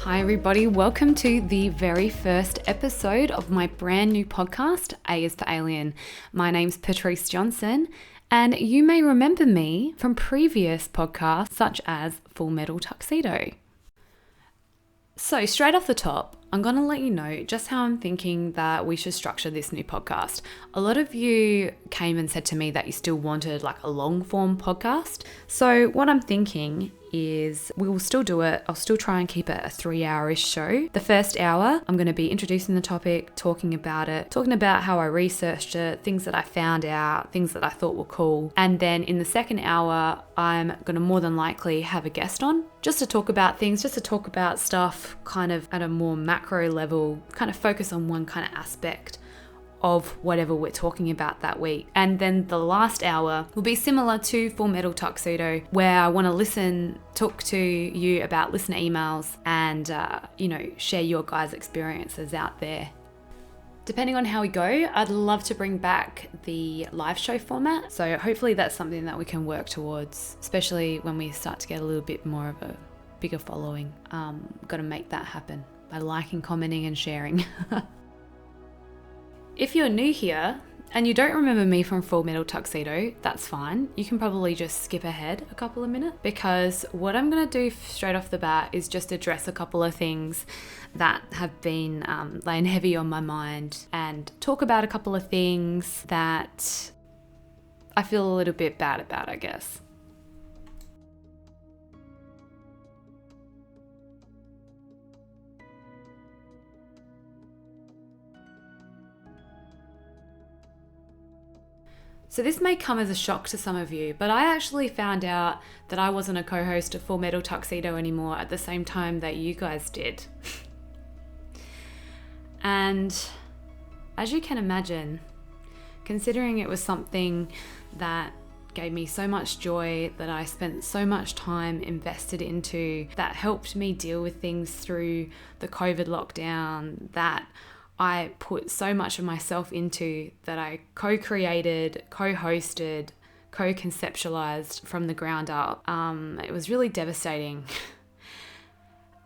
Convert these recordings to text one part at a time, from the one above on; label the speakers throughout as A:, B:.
A: Hi everybody, welcome to the very first episode of my brand new podcast, A is for Alien. My name's Patrice Johnson, and you may remember me from previous podcasts such as Full Metal Tuxedo. So straight off the top, I'm going to let you know just how I'm thinking that we should structure this new podcast. A lot of you came and said to me that you still wanted like a long form podcast. So what I'm thinking is we will still do it. I'll still try and keep it a 3-hour-ish show. The first hour, I'm going to be introducing the topic, talking about it, talking about how I researched it, things that I found out, things that I thought were cool. And then in the second hour, I'm going to more than likely have a guest on just to talk about things, just to talk about stuff kind of at a more macro level, kind of focus on one kind of aspect of whatever we're talking about that week. And then the last hour will be similar to Full Metal Tuxedo, where I want to talk to you about listener emails and, share your guys' experiences out there. Depending on how we go, I'd love to bring back the live show format. So hopefully that's something that we can work towards, especially when we start to get a little bit more of a bigger following. Got to make that happen by liking, commenting and sharing. If you're new here and you don't remember me from Full Metal Tuxedo, that's fine. You can probably just skip ahead a couple of minutes, because what I'm going to do straight off the bat is just address a couple of things that have been laying heavy on my mind and talk about a couple of things that I feel a little bit bad about, I guess. So this may come as a shock to some of you, but I actually found out that I wasn't a co-host of Full Metal Tuxedo anymore at the same time that you guys did. And as you can imagine, considering it was something that gave me so much joy, that I spent so much time invested into, that helped me deal with things through the COVID lockdown, that I put so much of myself into, that I co-created, co-hosted, co-conceptualized from the ground up. It was really devastating.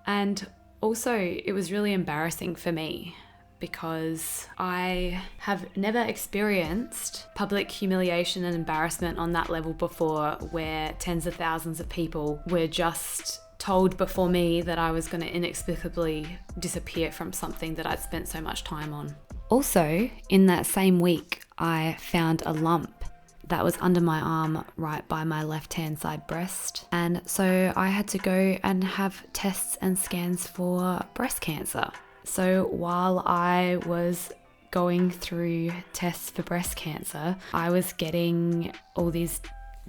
A: And also it was really embarrassing for me, because I have never experienced public humiliation and embarrassment on that level before, where tens of thousands of people were just told before me that I was going to inexplicably disappear from something that I'd spent so much time on. Also, in that same week, I found a lump that was under my arm right by my left-hand side breast. And so I had to go and have tests and scans for breast cancer. So while I was going through tests for breast cancer, I was getting all these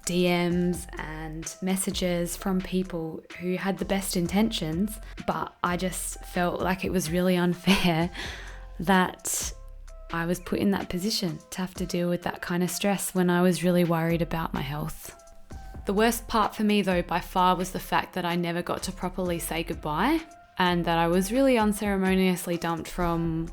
A: DMs and messages from people who had the best intentions, but I just felt like it was really unfair that I was put in that position to have to deal with that kind of stress when I was really worried about my health. The worst part for me though by far was the fact that I never got to properly say goodbye, and that I was really unceremoniously dumped from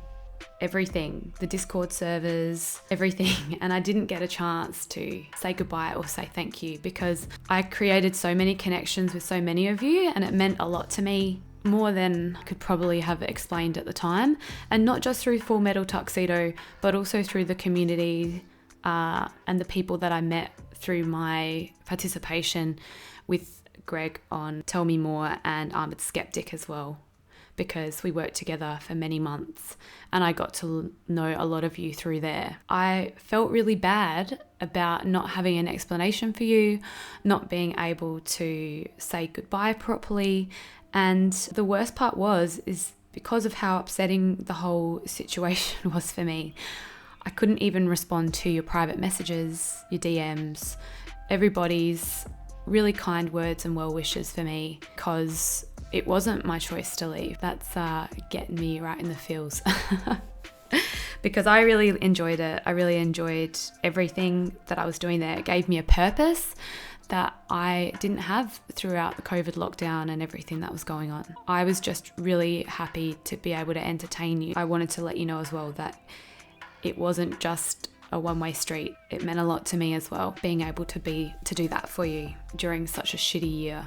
A: everything, the Discord servers, everything, and I didn't get a chance to say goodbye or say thank you, because I created so many connections with so many of you and it meant a lot to me, more than I could probably have explained at the time. And not just through Full Metal Tuxedo, but also through the community and the people that I met through my participation with Greg on Tell Me More and Armored Skeptic as well, because we worked together for many months and I got to know a lot of you through there. I felt really bad about not having an explanation for you, not being able to say goodbye properly. And the worst part is because of how upsetting the whole situation was for me, I couldn't even respond to your private messages, your DMs, everybody's really kind words and well wishes for me, because it wasn't my choice to leave. That's getting me right in the feels. Because I really enjoyed it. I really enjoyed everything that I was doing there. It gave me a purpose that I didn't have throughout the COVID lockdown and everything that was going on. I was just really happy to be able to entertain you. I wanted to let you know as well that it wasn't just a one-way street. It meant a lot to me as well, being able to do that for you during such a shitty year.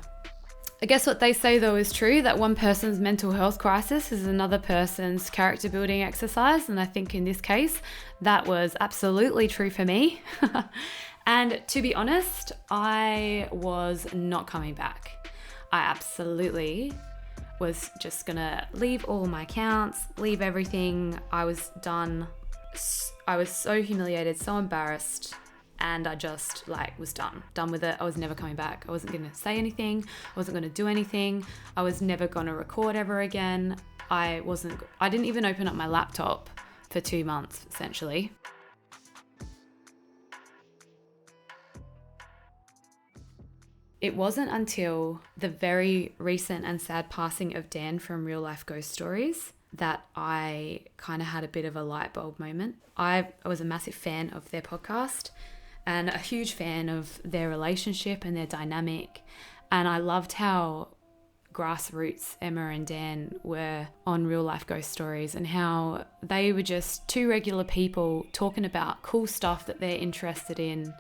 A: I guess what they say though is true, that one person's mental health crisis is another person's character building exercise. And I think in this case, that was absolutely true for me. And to be honest, I was not coming back. I absolutely was just gonna leave all my accounts, leave everything. I was done. I was so humiliated, so embarrassed. And I just was done with it. I was never coming back. I wasn't going to say anything. I wasn't going to do anything. I was never going to record ever again. I didn't even open up my laptop for 2 months, essentially. It wasn't until the very recent and sad passing of Dan from Real Life Ghost Stories that I kind of had a bit of a light bulb moment. I was a massive fan of their podcast and a huge fan of their relationship and their dynamic. And I loved how grassroots Emma and Dan were on Real Life Ghost Stories, and how they were just two regular people talking about cool stuff that they're interested in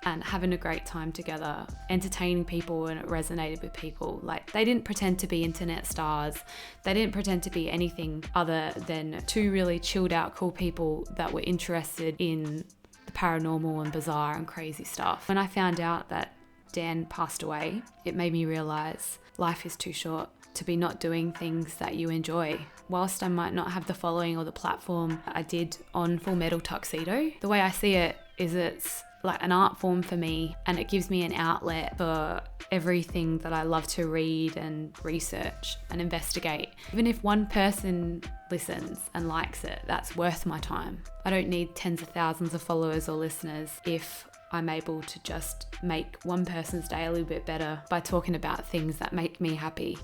A: and having a great time together, entertaining people, and it resonated with people. They didn't pretend to be internet stars. They didn't pretend to be anything other than two really chilled out, cool people that were interested in the paranormal and bizarre and crazy stuff. When I found out that Dan passed away, it made me realize life is too short to be not doing things that you enjoy. Whilst I might not have the following or the platform I did on Full Metal Tuxedo, the way I see it is it's like an art form for me, and it gives me an outlet for everything that I love to read and research and investigate. Even if one person listens and likes it, that's worth my time. I don't need tens of thousands of followers or listeners if I'm able to just make one person's day a little bit better by talking about things that make me happy.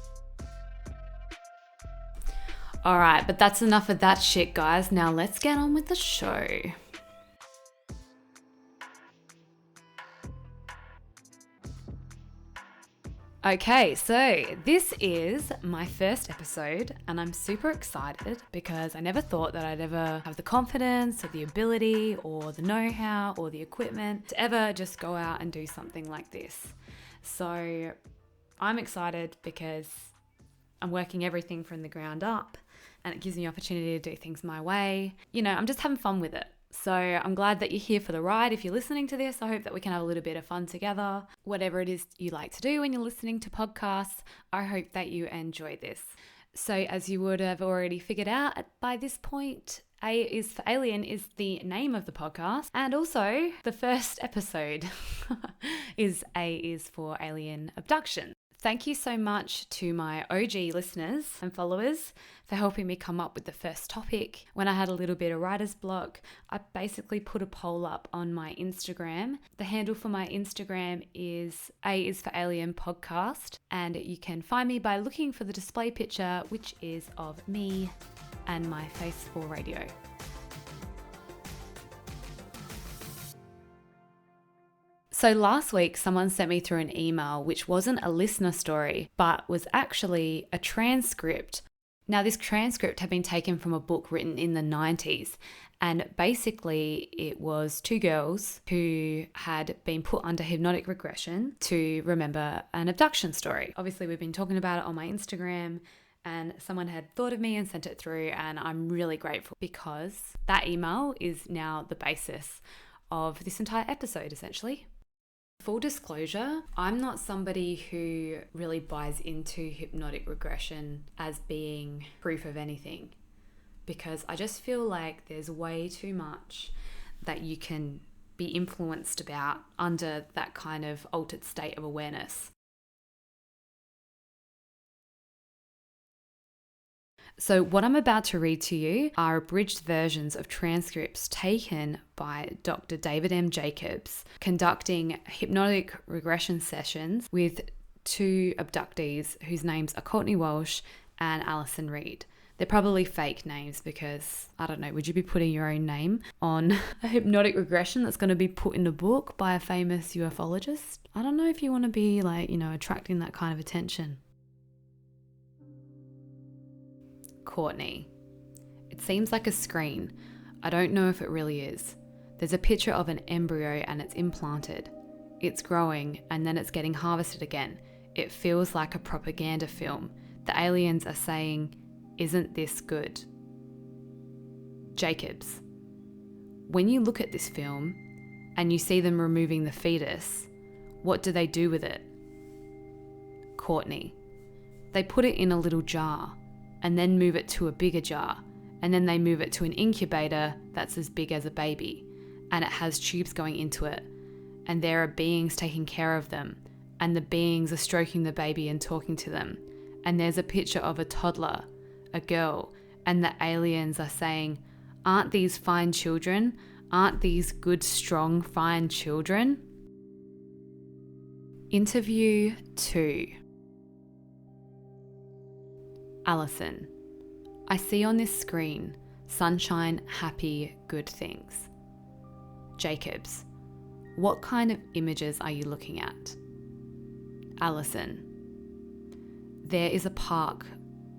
A: All right, but that's enough of that shit, guys. Now let's get on with the show. Okay, so this is my first episode, and I'm super excited because I never thought that I'd ever have the confidence or the ability or the know-how or the equipment to ever just go out and do something like this. So I'm excited because I'm working everything from the ground up, and it gives me the opportunity to do things my way. I'm just having fun with it. So I'm glad that you're here for the ride. If you're listening to this, I hope that we can have a little bit of fun together. Whatever it is you like to do when you're listening to podcasts, I hope that you enjoy this. So as you would have already figured out by this point, A is for Alien is the name of the podcast. And also the first episode is A is for Alien Abduction. Thank you so much to my OG listeners and followers for helping me come up with the first topic. When I had a little bit of writer's block, I basically put a poll up on my Instagram. The handle for my Instagram is A is for Alien Podcast, and you can find me by looking for the display picture, which is of me and my face for radio. So last week, someone sent me through an email which wasn't a listener story, but was actually a transcript. Now, this transcript had been taken from a book written in the 90s, and basically it was two girls who had been put under hypnotic regression to remember an abduction story. Obviously, we've been talking about it on my Instagram, and someone had thought of me and sent it through, and I'm really grateful because that email is now the basis of this entire episode, essentially. Full disclosure, I'm not somebody who really buys into hypnotic regression as being proof of anything, because I just feel like there's way too much that you can be influenced about under that kind of altered state of awareness. So what I'm about to read to you are abridged versions of transcripts taken by Dr. David M. Jacobs conducting hypnotic regression sessions with two abductees whose names are Courtney Walsh and Alison Reed. They're probably fake names because, I don't know, would you be putting your own name on a hypnotic regression that's going to be put in a book by a famous ufologist? I don't know if you want to be attracting that kind of attention. Courtney. It seems like a screen. I don't know if it really is. There's a picture of an embryo and it's implanted. It's growing and then it's getting harvested again. it feels like a propaganda film. The aliens are saying, "Isn't this good?" Jacobs, when you look at this film and you see them removing the fetus, what do they do with it? Courtney, they put it in a little jar and then move it to a bigger jar, and then they move it to an incubator that's as big as a baby, and it has tubes going into it, and there are beings taking care of them, and the beings are stroking the baby and talking to them, and there's a picture of a toddler, a girl, and the aliens are saying, "Aren't these fine children? Aren't these good, strong, fine children?" Interview 2. Alison, I see on this screen sunshine, happy, good things. Jacobs, what kind of images are you looking at? Alison, there is a park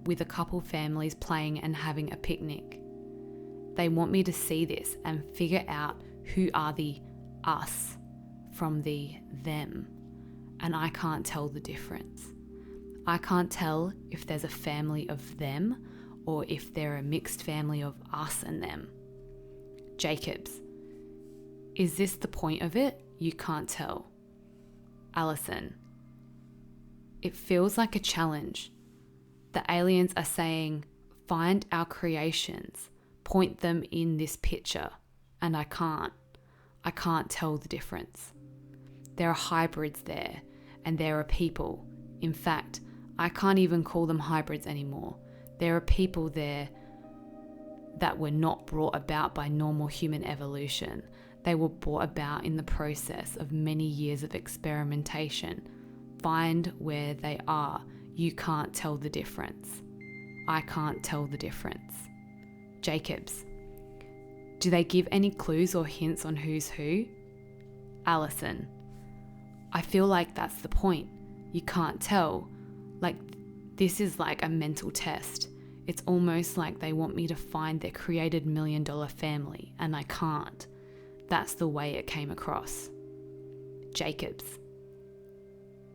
A: with a couple families playing and having a picnic. They want me to see this and figure out who are the us from the them, and I can't tell the difference. I can't tell if there's a family of them or if they're a mixed family of us and them. Jacobs, is this the point of it? You can't tell. Alison, it feels like a challenge. The aliens are saying, find our creations, point them in this picture, and I can't tell the difference. There are hybrids there, and there are people. In fact, I can't even call them hybrids anymore. There are people there that were not brought about by normal human evolution. They were brought about in the process of many years of experimentation. Find where they are. You can't tell the difference. I can't tell the difference. Jacobs, do they give any clues or hints on who's who? Alison, I feel like that's the point. You can't tell. Like, this is like a mental test. It's almost like they want me to find their created $1 million family, and I can't. That's the way it came across. Jacobs,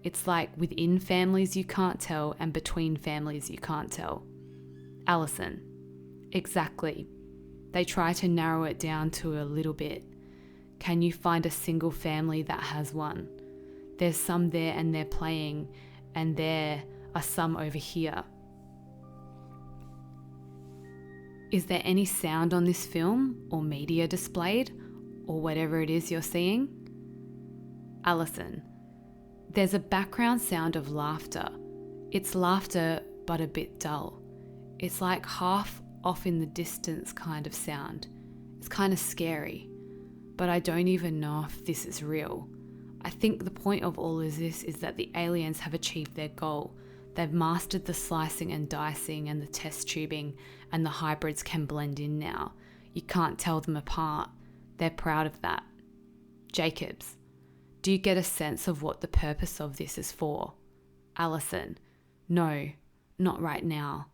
A: it's like within families you can't tell, and between families you can't tell. Alison, exactly. They try to narrow it down to a little bit. Can you find a single family that has one? There's some there and they're playing, and there are some over here. Is there any sound on this film or media displayed, or whatever it is you're seeing? Alison, there's a background sound of laughter. It's laughter, but a bit dull. It's like half off in the distance kind of sound. It's kind of scary, but I don't even know if this is real. I think the point of all of this is that the aliens have achieved their goal. They've mastered the slicing and dicing and the test tubing, and the hybrids can blend in now. You can't tell them apart. They're proud of that. Jacobs, do you get a sense of what the purpose of this is for? Alison, no, not right now.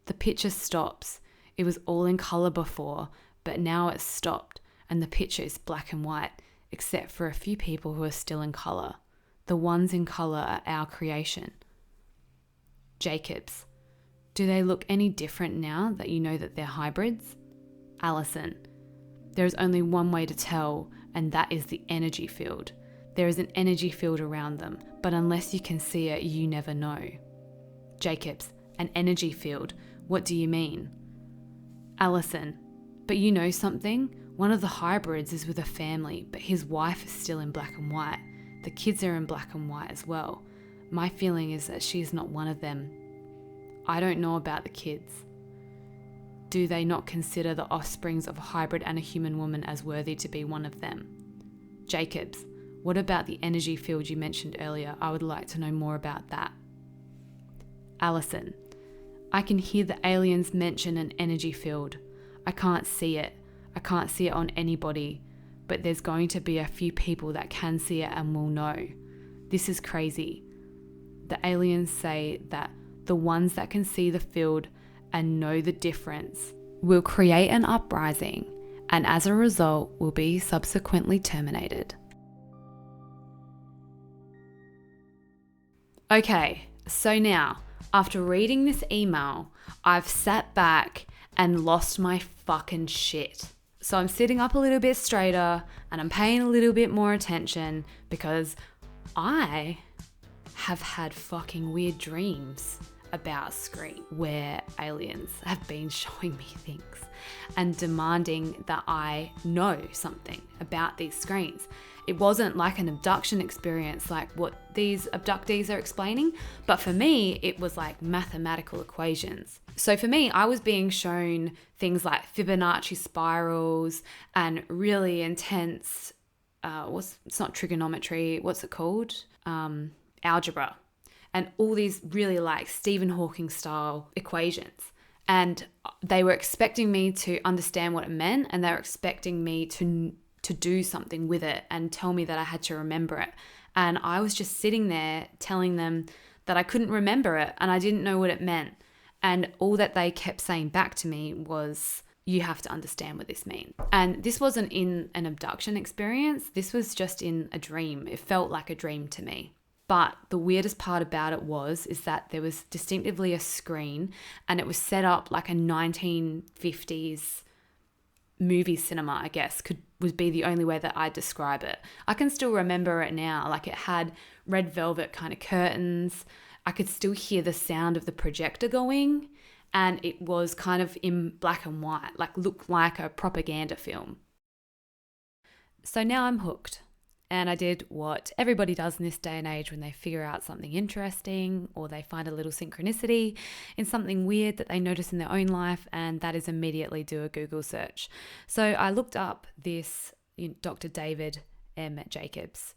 A: The picture stops. It was all in colour before, but now it's stopped, and the picture is black and white, except for a few people who are still in colour. The ones in colour are our creation. Jacobs, do they look any different now that you know that they're hybrids? Alison, there is only one way to tell, and that is the energy field. There is an energy field around them, but unless you can see it, you never know. Jacobs, an energy field? What do you mean? Alison, but you know something? One of the hybrids is with a family, but his wife is still in black and white. The kids are in black and white as well. My feeling is that she's not one of them. I don't know about the kids. Do they not consider the offsprings of a hybrid and a human woman as worthy to be one of them? Jacobs, what about the energy field you mentioned earlier? I would like to know more about that. Alison, I can hear the aliens mention an energy field. I can't see it. I can't see it on anybody, but there's going to be a few people that can see it and will know. This is crazy. The aliens say that the ones that can see the field and know the difference will create an uprising, and as a result will be subsequently terminated. Okay, so now, after reading this email, I've sat back and lost my fucking shit. So I'm sitting up a little bit straighter and I'm paying a little bit more attention because I have had fucking weird dreams about Screen where aliens have been showing me things and demanding that I know something about these screens. It wasn't like an abduction experience like what these abductees are explaining, but for me, it was like mathematical equations. So for me, I was being shown things like Fibonacci spirals and really intense, it's not trigonometry, what's it called? Algebra. And all these really like Stephen Hawking style equations. And they were expecting me to understand what it meant, and they were expecting me to do something with it and tell me that I had to remember it. And I was just sitting there telling them that I couldn't remember it and I didn't know what it meant. And all that they kept saying back to me was, you have to understand what this means. And this wasn't in an abduction experience. This was just in a dream. It felt like a dream to me. But the weirdest part about it is that there was distinctively a screen and it was set up like a 1950s movie cinema, I guess, would be the only way that I'd describe it. I can still remember it now. Like, it had red velvet kind of curtains. I could still hear the sound of the projector going, and it was kind of in black and white, like looked like a propaganda film. So now I'm hooked. And I did what everybody does in this day and age when they figure out something interesting or they find a little synchronicity in something weird that they notice in their own life, and that is immediately do a Google search. So I looked up this Dr. David M. Jacobs,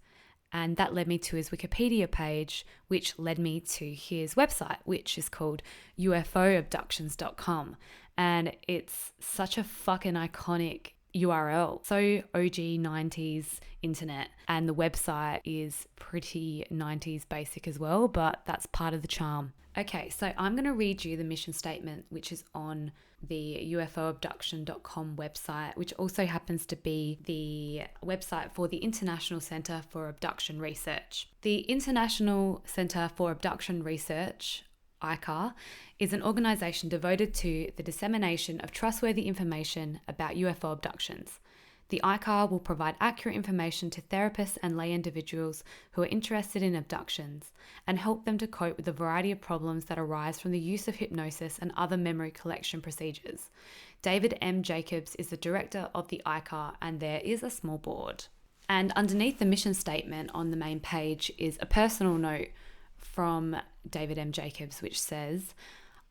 A: and that led me to his Wikipedia page, which led me to his website, which is called ufoabductions.com. And it's such a fucking iconic URL. So OG 90s internet, and the website is pretty 90s basic as well, but that's part of the charm. Okay, so I'm going to read you the mission statement, which is on the ufoabduction.com website, which also happens to be the website for the International Center for Abduction Research. The International Center for Abduction Research, ICAR, is an organization devoted to the dissemination of trustworthy information about UFO abductions. The ICAR will provide accurate information to therapists and lay individuals who are interested in abductions and help them to cope with a variety of problems that arise from the use of hypnosis and other memory collection procedures. David M. Jacobs is the director of the ICAR, and there is a small board. And underneath the mission statement on the main page is a personal note from David M. Jacobs, which says,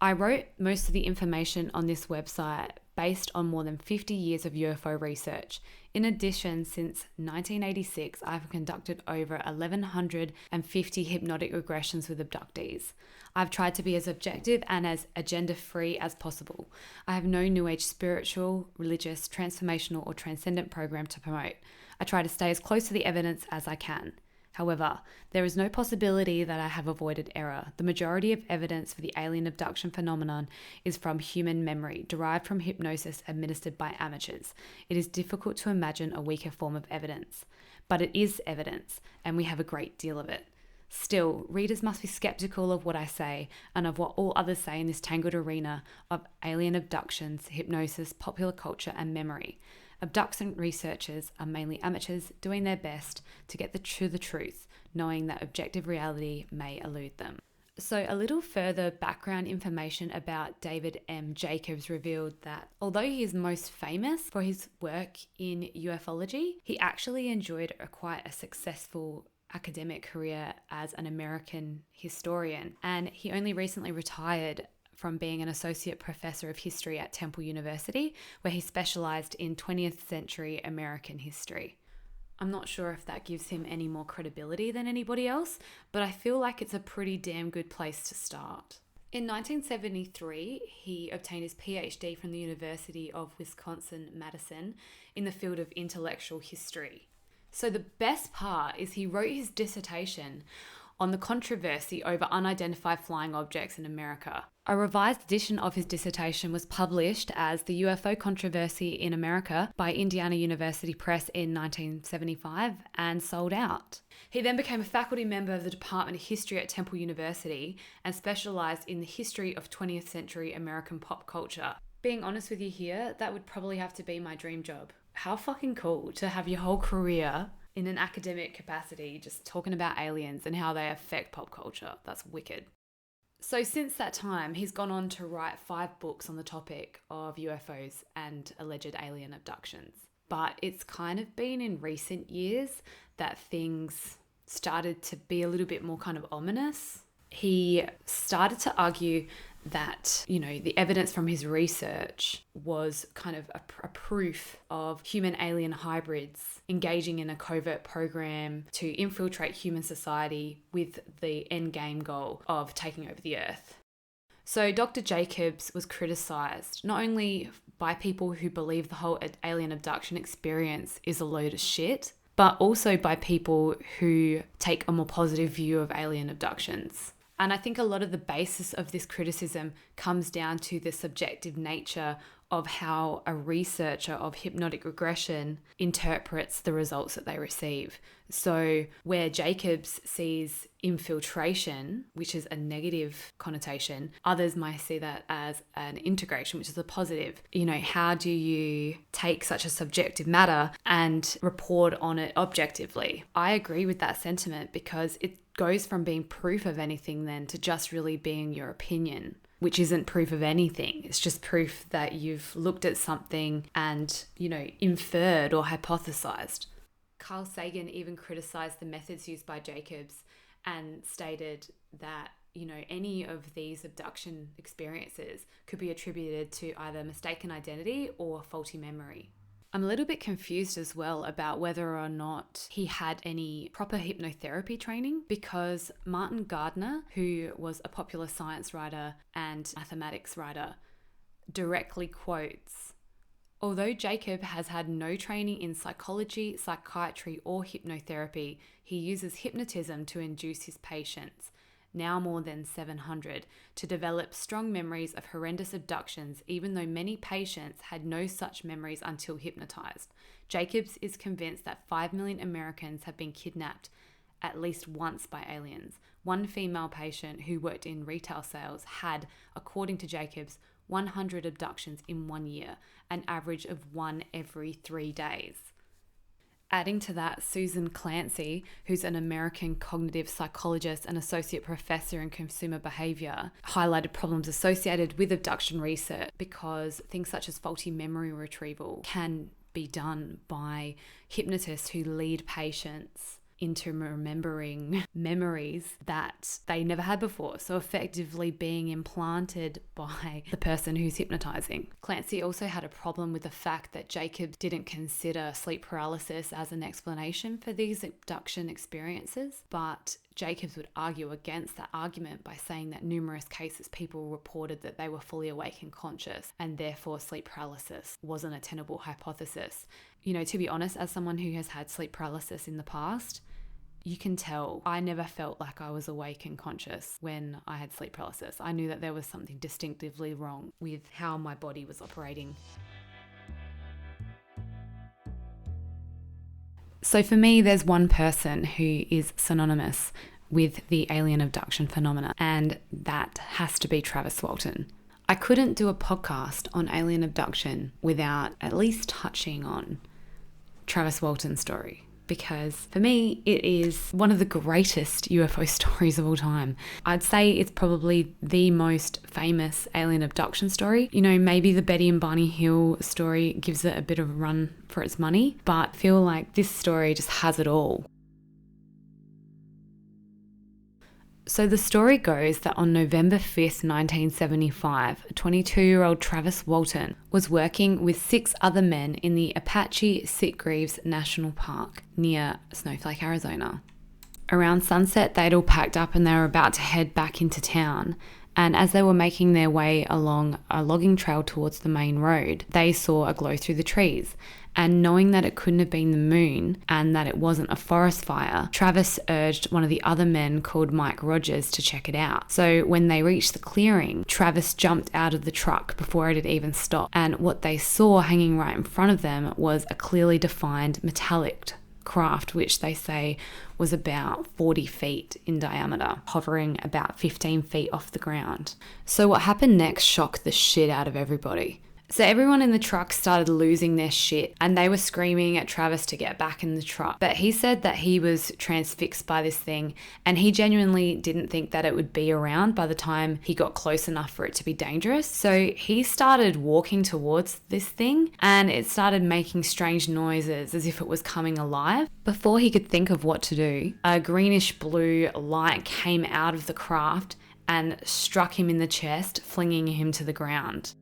A: I wrote most of the information on this website based on more than 50 years of UFO research. In addition, since 1986, I've conducted over 1,150 hypnotic regressions with abductees. I've tried to be as objective and as agenda-free as possible. I have no New Age spiritual, religious, transformational, or transcendent program to promote. I try to stay as close to the evidence as I can. However, there is no possibility that I have avoided error. The majority of evidence for the alien abduction phenomenon is from human memory, derived from hypnosis administered by amateurs. It is difficult to imagine a weaker form of evidence. But it is evidence, and we have a great deal of it. Still, readers must be skeptical of what I say and of what all others say in this tangled arena of alien abductions, hypnosis, popular culture, and memory. Abduction researchers are mainly amateurs doing their best to get to the truth, knowing that objective reality may elude them. So a little further background information about David M. Jacobs revealed that although he is most famous for his work in ufology, he actually enjoyed quite a successful academic career as an American historian, and he only recently retired from being an associate professor of history at Temple University, where he specialized in 20th century American history. I'm not sure if that gives him any more credibility than anybody else, but I feel like it's a pretty damn good place to start. In 1973, he obtained his PhD from the University of Wisconsin-Madison in the field of intellectual history. So the best part is he wrote his dissertation on the controversy over unidentified flying objects in America. A revised edition of his dissertation was published as The UFO Controversy in America by Indiana University Press in 1975 and sold out. He then became a faculty member of the Department of History at Temple University and specialized in the history of 20th century American pop culture. Being honest with you here, that would probably have to be my dream job. How fucking cool to have your whole career in an academic capacity just talking about aliens and how they affect pop culture. That's wicked. So since that time, he's gone on to write 5 books on the topic of UFOs and alleged alien abductions. But it's kind of been in recent years that things started to be a little bit more kind of ominous. He started to argue that, the evidence from his research was kind of a proof of human-alien hybrids engaging in a covert program to infiltrate human society with the end game goal of taking over the Earth. So Dr. Jacobs was criticised not only by people who believe the whole alien abduction experience is a load of shit, but also by people who take a more positive view of alien abductions. And I think a lot of the basis of this criticism comes down to the subjective nature of how a researcher of hypnotic regression interprets the results that they receive. So where Jacobs sees infiltration, which is a negative connotation, others might see that as an integration, which is a positive. How do you take such a subjective matter and report on it objectively? I agree with that sentiment because it goes from being proof of anything then to just really being your opinion, which isn't proof of anything. It's just proof that you've looked at something and, inferred or hypothesized. Carl Sagan even criticized the methods used by Jacobs and stated that, any of these abduction experiences could be attributed to either mistaken identity or faulty memory. I'm a little bit confused as well about whether or not he had any proper hypnotherapy training, because Martin Gardner, who was a popular science writer and mathematics writer, directly quotes, "Although Jacob has had no training in psychology, psychiatry, or hypnotherapy, he uses hypnotism to induce his patients, now more than 700, to develop strong memories of horrendous abductions, even though many patients had no such memories until hypnotized. Jacobs is convinced that 5 million Americans have been kidnapped at least once by aliens. One female patient who worked in retail sales had, according to Jacobs, 100 abductions in 1 year, an average of 1 every 3 days. Adding to that, Susan Clancy, who's an American cognitive psychologist and associate professor in consumer behavior, highlighted problems associated with abduction research because things such as faulty memory retrieval can be done by hypnotists who lead patients into remembering memories that they never had before, so effectively being implanted by the person who's hypnotizing. Clancy also had a problem with the fact that Jacobs didn't consider sleep paralysis as an explanation for these abduction experiences, but Jacobs would argue against that argument by saying that numerous cases people reported that they were fully awake and conscious, and therefore sleep paralysis wasn't a tenable hypothesis. To be honest, as someone who has had sleep paralysis in the past, you can tell I never felt like I was awake and conscious when I had sleep paralysis. I knew that there was something distinctively wrong with how my body was operating. So for me, there's one person who is synonymous with the alien abduction phenomena, and that has to be Travis Walton. I couldn't do a podcast on alien abduction without at least touching on Travis Walton's story, because for me, it is one of the greatest UFO stories of all time. I'd say it's probably the most famous alien abduction story. Maybe the Betty and Barney Hill story gives it a bit of a run for its money, but I feel like this story just has it all. So the story goes that on November 5th, 1975, 22-year-old Travis Walton was working with 6 other men in the Apache Sitgreaves National Park near Snowflake, Arizona. Around sunset, they'd all packed up and they were about to head back into town. And as they were making their way along a logging trail towards the main road, they saw a glow through the trees. And knowing that it couldn't have been the moon and that it wasn't a forest fire, Travis urged one of the other men called Mike Rogers to check it out. So when they reached the clearing, Travis jumped out of the truck before it had even stopped. And what they saw hanging right in front of them was a clearly defined metallic craft, which they say was about 40 feet in diameter, hovering about 15 feet off the ground. So what happened next shocked the shit out of everybody. So everyone in the truck started losing their shit and they were screaming at Travis to get back in the truck. But he said that he was transfixed by this thing and he genuinely didn't think that it would be around by the time he got close enough for it to be dangerous. So he started walking towards this thing and it started making strange noises as if it was coming alive. Before he could think of what to do, a greenish blue light came out of the craft and struck him in the chest, flinging him to the ground.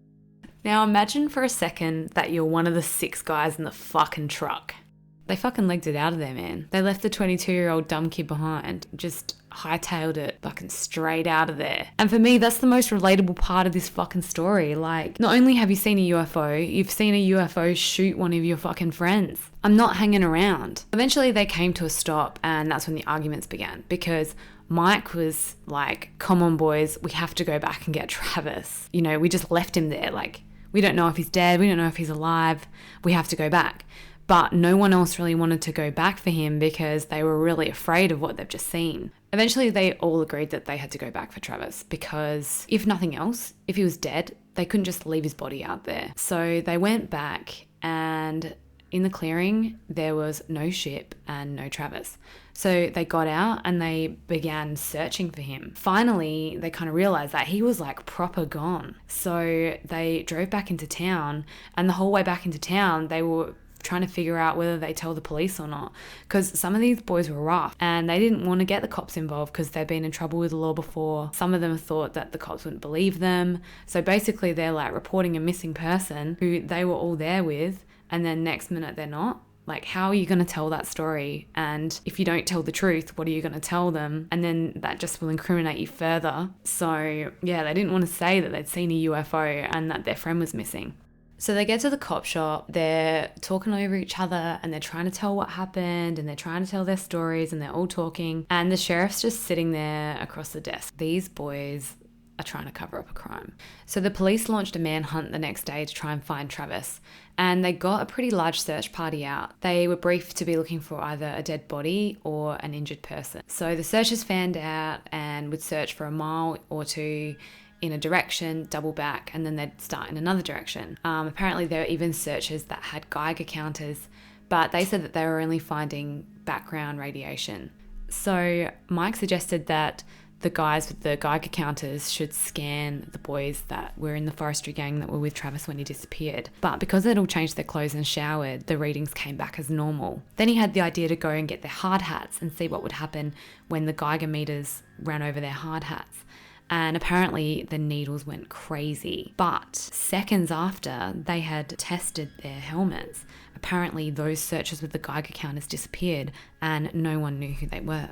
A: Now imagine for a second that you're one of the 6 guys in the fucking truck. They fucking legged it out of there, man. They left the 22-year-old dumb kid behind, just hightailed it fucking straight out of there. And for me, that's the most relatable part of this fucking story. Like, not only have you seen a UFO, you've seen a UFO shoot one of your fucking friends. I'm not hanging around. Eventually they came to a stop and that's when the arguments began because Mike was like, come on boys, we have to go back and get Travis. You know, we just left him there. Like, we don't know if he's dead. We don't know if he's alive. We have to go back. But no one else really wanted to go back for him because they were really afraid of what they've just seen. Eventually, they all agreed that they had to go back for Travis because if nothing else, if he was dead, they couldn't just leave his body out there. So they went back and in the clearing, there was no ship and no Travis. So they got out and they began searching for him. Finally, they kind of realized that he was like proper gone. So they drove back into town and the whole way back into town, they were trying to figure out whether they tell the police or not because some of these boys were rough and they didn't want to get the cops involved because they'd been in trouble with the law before. Some of them thought that the cops wouldn't believe them. So basically they're like reporting a missing person who they were all there with and then next minute they're not. Like, how are you going to tell that story? And if you don't tell the truth, what are you going to tell them? And then that just will incriminate you further. So yeah, they didn't want to say that they'd seen a UFO and that their friend was missing. So they get to the cop shop, they're talking over each other and they're trying to tell what happened and they're trying to tell their stories and they're all talking and the sheriff's just sitting there across the desk. These boys are trying to cover up a crime. So the police launched a manhunt the next day to try and find Travis and they got a pretty large search party out. They were briefed to be looking for either a dead body or an injured person. So the searchers fanned out and would search for a mile or two in a direction, double back, and then they'd start in another direction. Apparently there were even searchers that had Geiger counters, but they said that they were only finding background radiation. So Mike suggested that the guys with the Geiger counters should scan the boys that were in the forestry gang that were with Travis when he disappeared. But because they'd all changed their clothes and showered, the readings came back as normal. Then he had the idea to go and get their hard hats and see what would happen when the Geiger meters ran over their hard hats. And apparently the needles went crazy. But seconds after they had tested their helmets, apparently those searchers with the Geiger counters disappeared and no one knew who they were.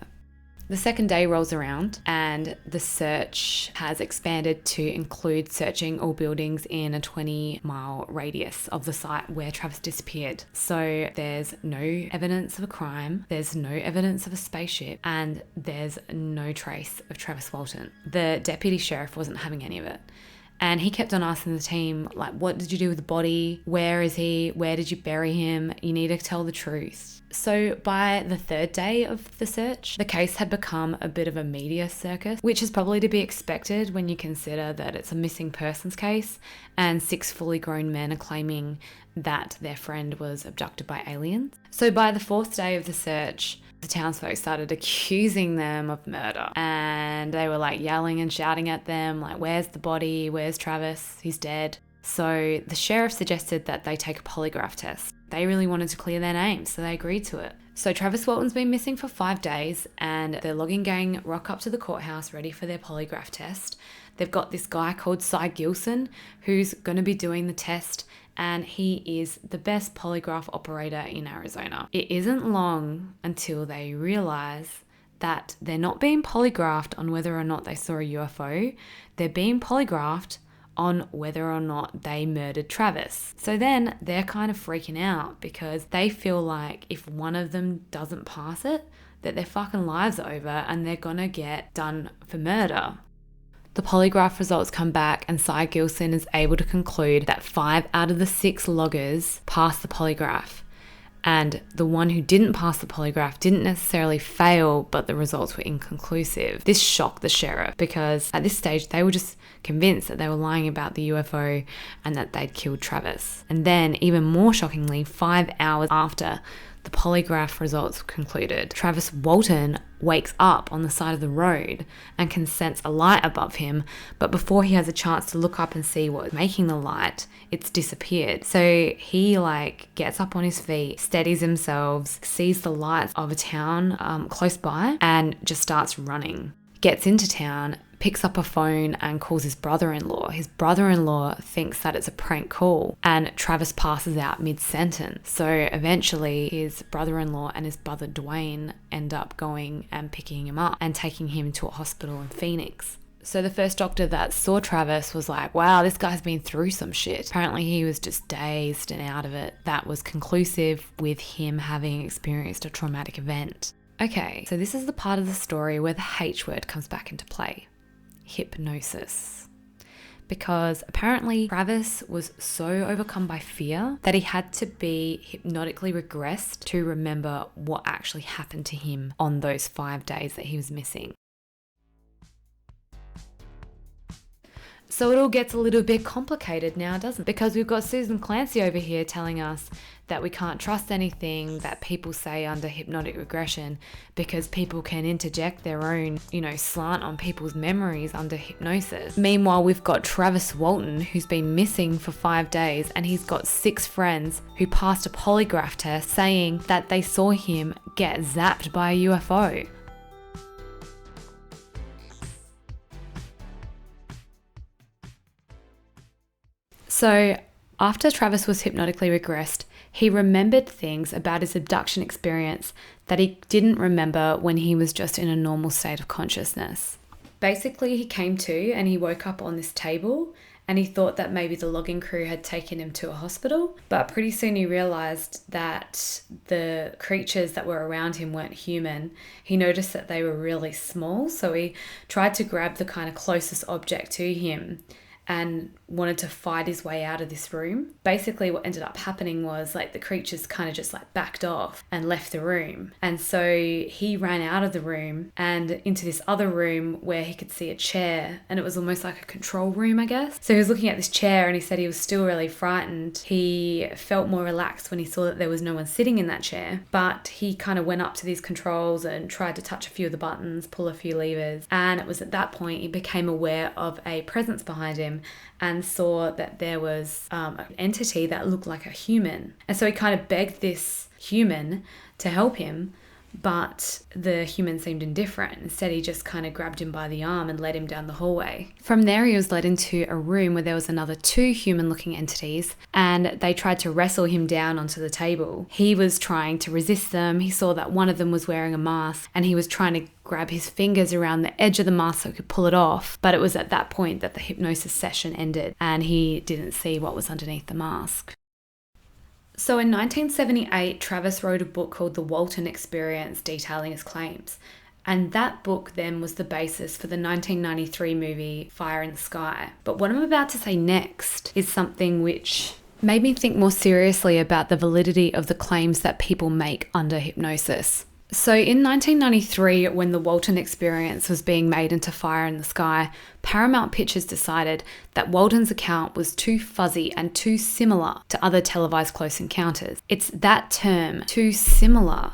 A: The second day rolls around and the search has expanded to include searching all buildings in a 20-mile radius of the site where Travis disappeared. So there's no evidence of a crime, there's no evidence of a spaceship, and there's no trace of Travis Walton. The deputy sheriff wasn't having any of it. And he kept on asking the team, like, what did you do with the body? Where is he? Where did you bury him? You need to tell the truth. So by the third day of the search, the case had become a bit of a media circus, which is probably to be expected when you consider that it's a missing persons case and 6 fully grown men are claiming that their friend was abducted by aliens. So by the 4th day of the search, the townsfolk started accusing them of murder and they were like yelling and shouting at them like, where's the body? Where's Travis? He's dead. So the sheriff suggested that they take a polygraph test. They really wanted to clear their names, so they agreed to it. So Travis Walton's been missing for 5 days and the logging gang rock up to the courthouse ready for their polygraph test. They've got this guy called Cy Gilson who's going to be doing the test and he is the best polygraph operator in Arizona. It isn't long until they realize that they're not being polygraphed on whether or not they saw a UFO. They're being polygraphed on whether or not they murdered Travis. So then they're kind of freaking out because they feel like if one of them doesn't pass it, that their fucking lives are over and they're gonna get done for murder. The polygraph results come back and Cy Gilson is able to conclude that 5 out of the 6 loggers passed the polygraph. And the one who didn't pass the polygraph didn't necessarily fail, but the results were inconclusive. This shocked the sheriff because at this stage they were just convinced that they were lying about the UFO and that they'd killed Travis. And then, even more shockingly, 5 hours after the polygraph results concluded, Travis Walton wakes up on the side of the road and can sense a light above him, but before he has a chance to look up and see what's making the light, it's disappeared. So he gets up on his feet, steadies himself, sees the lights of a town close by and just starts running. Gets into town, picks up a phone and calls his brother-in-law. His brother-in-law thinks that it's a prank call and Travis passes out mid-sentence. So eventually his brother-in-law and his brother Dwayne end up going and picking him up and taking him to a hospital in Phoenix. So the first doctor that saw Travis was like, wow, this guy's been through some shit. Apparently he was just dazed and out of it. That was conclusive with him having experienced a traumatic event. Okay, so this is the part of the story where the H word comes back into play. Hypnosis. Because apparently Travis was so overcome by fear that he had to be hypnotically regressed to remember what actually happened to him on those 5 days that he was missing. So it all gets a little bit complicated now, doesn't it? Because we've got Susan Clancy over here telling us that we can't trust anything that people say under hypnotic regression because people can interject their own, slant on people's memories under hypnosis. Meanwhile, we've got Travis Walton, who's been missing for 5 days, and he's got 6 friends who passed a polygraph test saying that they saw him get zapped by a UFO. So after Travis was hypnotically regressed, he remembered things about his abduction experience that he didn't remember when he was just in a normal state of consciousness. Basically, he came to and he woke up on this table and he thought that maybe the logging crew had taken him to a hospital, but pretty soon he realized that the creatures that were around him weren't human. He noticed that they were really small, so he tried to grab the kind of closest object to him and wanted to fight his way out of this room. Basically what ended up happening was the creatures kind of just backed off and left the room. And so he ran out of the room and into this other room where he could see a chair, and it was almost like a control room, I guess. So he was looking at this chair and he said he was still really frightened. He felt more relaxed when he saw that there was no one sitting in that chair, but he kind of went up to these controls and tried to touch a few of the buttons, pull a few levers, and it was at that point he became aware of a presence behind him and saw that there was an entity that looked like a human. And so he kind of begged this human to help him, but the human seemed indifferent. Instead, he just kind of grabbed him by the arm and led him down the hallway. From there, he was led into a room where there was another 2 human-looking entities, and they tried to wrestle him down onto the table. He was trying to resist them. He saw that one of them was wearing a mask, and he was trying to grab his fingers around the edge of the mask so he could pull it off. But it was at that point that the hypnosis session ended, and he didn't see what was underneath the mask. So in 1978, Travis wrote a book called The Walton Experience, detailing his claims. And that book then was the basis for the 1993 movie Fire in the Sky. But what I'm about to say next is something which made me think more seriously about the validity of the claims that people make under hypnosis. So in 1993, when the Walton Experience was being made into Fire in the Sky, Paramount Pictures decided that Walton's account was too fuzzy and too similar to other televised close encounters. It's that term, too similar.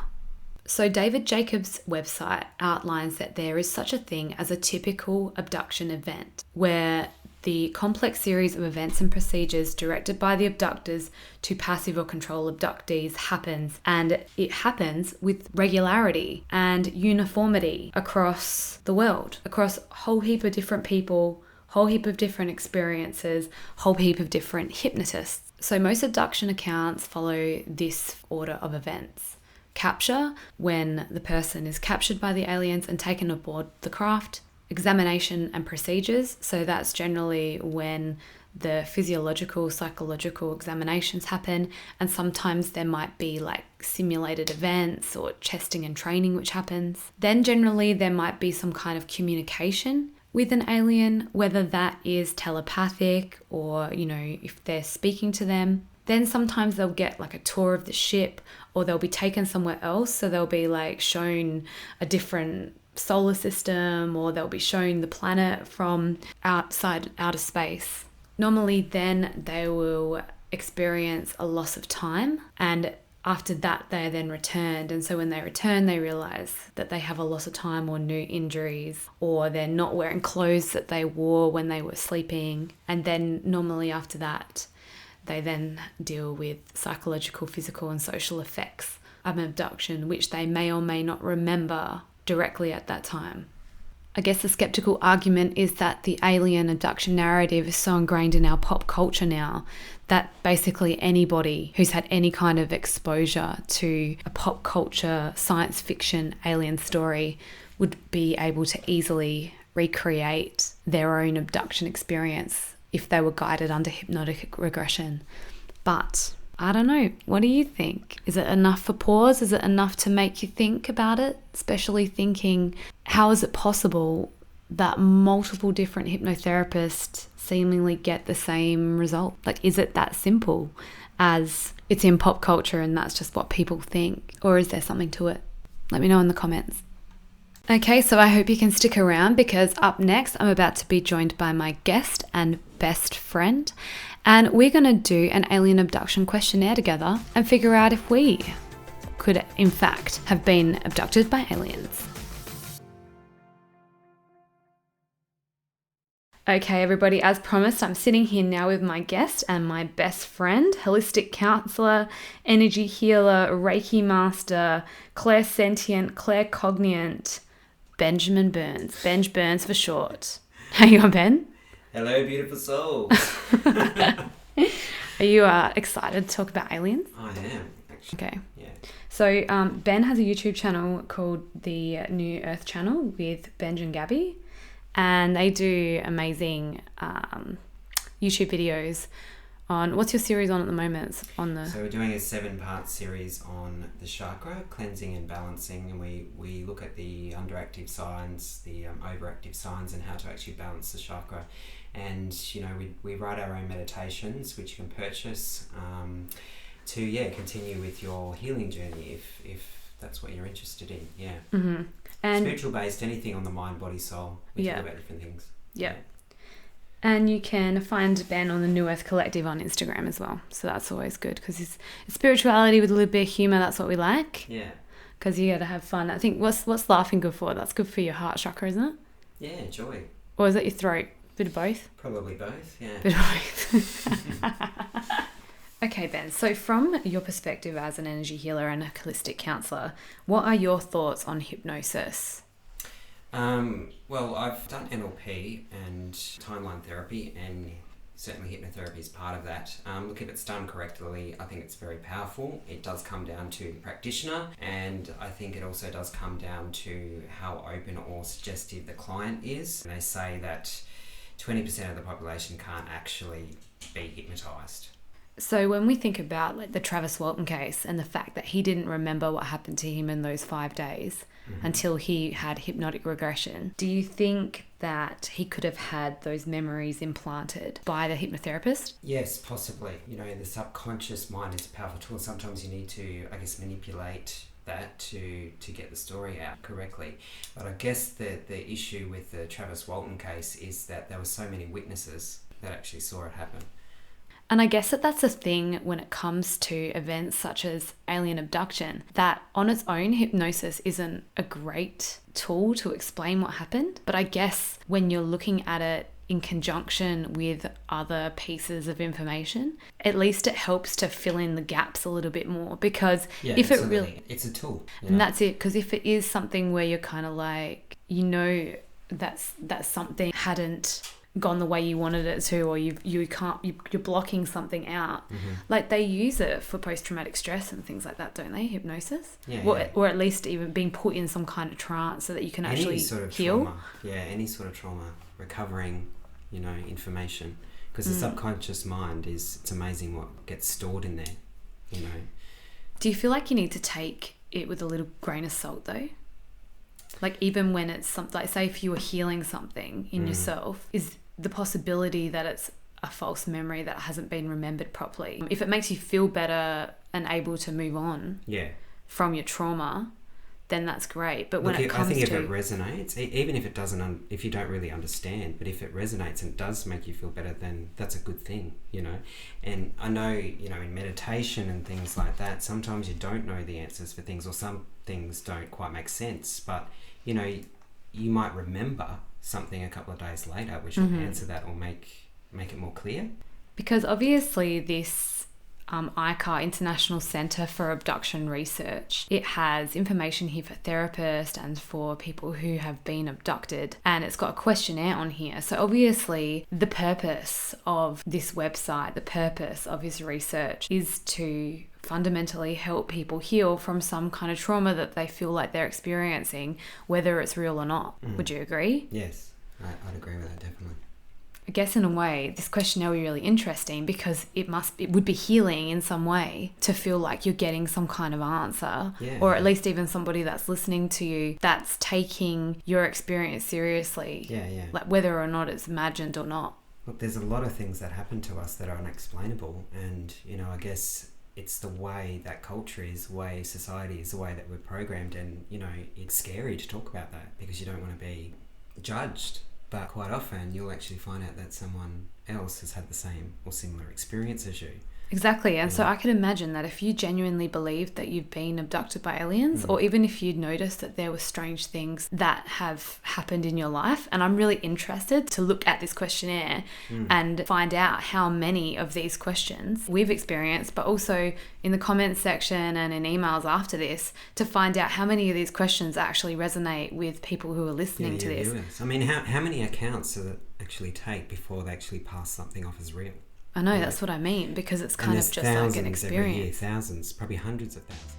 A: So David Jacobs' website outlines that there is such a thing as a typical abduction event, where the complex series of events and procedures directed by the abductors to passive or control abductees happens, and it happens with regularity and uniformity across the world, across a whole heap of different people, whole heap of different experiences, whole heap of different hypnotists. So most abduction accounts follow this order of events. Capture, when the person is captured by the aliens and taken aboard the craft. Examination and procedures, so that's generally when the physiological, psychological examinations happen, and sometimes there might be like simulated events or testing and training which happens. Then generally there might be some kind of communication with an alien, whether that is telepathic or, if they're speaking to them. Then sometimes they'll get like a tour of the ship, or they'll be taken somewhere else. So they'll be like shown a different solar system, or they'll be shown the planet from outer space. Normally then they will experience a loss of time, and after that they're then returned. And so when they return, they realize that they have a loss of time or new injuries, or they're not wearing clothes that they wore when they were sleeping. And then normally after that, they then deal with psychological, physical and social effects of an abduction, which they may or may not remember directly at that time. I guess the skeptical argument is that the alien abduction narrative is so ingrained in our pop culture now that basically anybody who's had any kind of exposure to a pop culture science fiction alien story would be able to easily recreate their own abduction experience if they were guided under hypnotic regression. But I don't know. What do you think? Is it enough for pause? Is it enough to make you think about it? Especially thinking, how is it possible that multiple different hypnotherapists seemingly get the same result? Like, is it that simple as it's in pop culture and that's just what people think? Or is there something to it? Let me know in the comments. Okay, so I hope you can stick around, because up next I'm about to be joined by my guest and best friend, and we're going to do an alien abduction questionnaire together and figure out if we could in fact have been abducted by aliens. Okay, everybody, as promised, I'm sitting here now with my guest and my best friend, holistic counselor, energy healer, Reiki master, clairsentient, claircognient, Benjamin Burns. Benj Burns for short. How you going, Ben?
B: Hello, beautiful soul.
A: Are you excited to talk about aliens?
B: I am, actually.
A: Okay.
B: Yeah.
A: So Ben has a YouTube channel called the New Earth Channel with Benj and Gabby, and they do amazing YouTube videos on, what's your series on at the moment? So
B: we're doing a 7-part series on the chakra, cleansing and balancing, and we look at the underactive signs, the overactive signs, and how to actually balance the chakra. And we write our own meditations, which you can purchase to continue with your healing journey if that's what you're interested in. Yeah.
A: Mm-hmm. And
B: spiritual based, anything on the mind, body, soul. We talk about different things.
A: Yeah. And you can find Ben on the New Earth Collective on Instagram as well. So that's always good, because it's spirituality with a little bit of humour. That's what we like. Yeah. Because you got to have fun. I think what's laughing good for? That's good for your heart chakra, isn't it?
B: Yeah, joy.
A: Or is it your throat? Bit of both?
B: Probably both, yeah.
A: Bit of both. Okay, Ben. So from your perspective as an energy healer and a holistic counsellor, what are your thoughts on hypnosis?
B: Well, I've done NLP and timeline therapy, and certainly hypnotherapy is part of that. Look, if it's done correctly, I think it's very powerful. It does come down to the practitioner, and I think it also does come down to how open or suggestive the client is. And they say that 20% of the population can't actually be hypnotised.
A: So when we think about like the Travis Walton case and the fact that he didn't remember what happened to him in those 5 days until he had hypnotic regression, do you think that he could have had those memories implanted by the hypnotherapist?
B: Yes, possibly. The subconscious mind is a powerful tool. Sometimes you need to, manipulate that to get the story out correctly. But I guess the issue with the Travis Walton case is that there were so many witnesses that actually saw it happen.
A: And I guess that's a thing when it comes to events such as alien abduction, that on its own, hypnosis isn't a great tool to explain what happened. But I guess when you're looking at it in conjunction with other pieces of information, at least it helps to fill in the gaps a little bit more, because if
B: absolutely.
A: it really...
B: It's a tool.
A: And that's it, because if it is something where you're kind of like, that's something hadn't gone the way you wanted it to, or you're blocking something out. Like they use it for post-traumatic stress and things like that, don't they? Hypnosis, or at least even being put in some kind of trance so that you can actually heal.
B: Trauma. Any sort of trauma, recovering information Because the subconscious mind it's amazing what gets stored in there, you know.
A: Do you feel like you need to take it with a little grain of salt though? Like even when it's something, like say if you were healing something in yourself, is the possibility that it's a false memory that hasn't been remembered properly. If it makes you feel better and able to move on from your trauma, then that's great. But when it comes to... I think
B: if it resonates, even if it doesn't, if you don't really understand, but if it resonates and does make you feel better, then that's a good thing, you know. And I know, you know, in meditation and things like that, sometimes you don't know the answers for things, or some things don't quite make sense, but, you know, you might remember something a couple of days later which will answer that or make it more clear.
A: Because obviously this ICAR, International Centre for Abduction Research, it has information here for therapists and for people who have been abducted, and it's got a questionnaire on here. So obviously the purpose of this website, the purpose of this research is to fundamentally help people heal from some kind of trauma that they feel like they're experiencing, whether it's real or not. Would you agree?
B: Yes, I'd agree with that, definitely.
A: I guess in a way, this questionnaire would be really interesting because it would be healing in some way to feel like you're getting some kind of answer, or at least even somebody that's listening to you that's taking your experience seriously, like whether or not it's imagined or not.
B: Look, there's a lot of things that happen to us that are unexplainable, and, you know, I guess it's the way that culture is, the way society is, the way that we're programmed, and, you know, it's scary to talk about that because you don't want to be judged. But quite often you'll actually find out that someone else has had the same or similar experience as you.
A: Exactly. And so I could imagine that if you genuinely believed that you've been abducted by aliens, or even if you'd noticed that there were strange things that have happened in your life, and I'm really interested to look at this questionnaire and find out how many of these questions we've experienced, but also in the comments section and in emails after this, to find out how many of these questions actually resonate with people who are listening to this.
B: Viewers. I mean, how many accounts does it actually take before they actually pass something off as real?
A: I know, that's what I mean, because it's kind of just like an experience.
B: Every year, thousands, probably hundreds of thousands.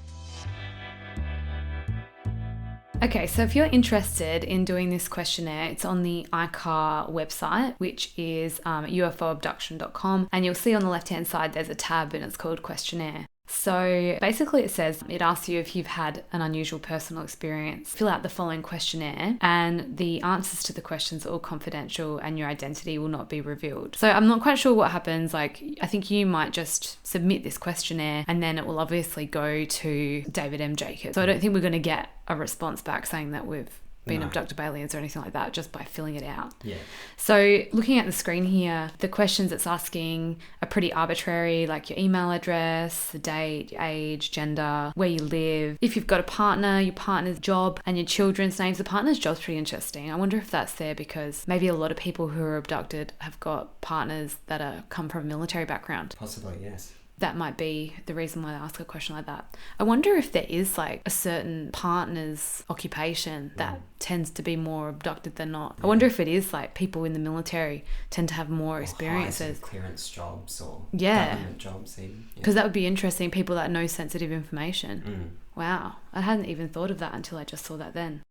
A: Okay, so if you're interested in doing this questionnaire, it's on the ICAR website, which is ufoabduction.com, and you'll see on the left-hand side there's a tab and it's called questionnaire. So basically it asks you if you've had an unusual personal experience. Fill out the following questionnaire, and the answers to the questions are all confidential and your identity will not be revealed. So I'm not quite sure what happens. Like, I think you might just submit this questionnaire and then it will obviously go to David M. Jacobs. So I don't think we're going to get a response back saying that we've been abducted by aliens or anything like that, just by filling it out.
B: Yeah.
A: So looking at the screen here, the questions it's asking are pretty arbitrary, like your email address, the date, your age, gender, where you live, if you've got a partner, your partner's job, and your children's names. The partner's job's pretty interesting. I wonder if that's there because maybe a lot of people who are abducted have got partners that come from a military background.
B: Possibly, yes.
A: That might be the reason why they ask a question like that. I wonder if there is like a certain partner's occupation that tends to be more abducted than not. I wonder if it is like people in the military tend to have more experiences.
B: Clearance jobs or government jobs even.
A: Because that would be interesting, people that know sensitive information. Wow, I hadn't even thought of that until I just saw that then.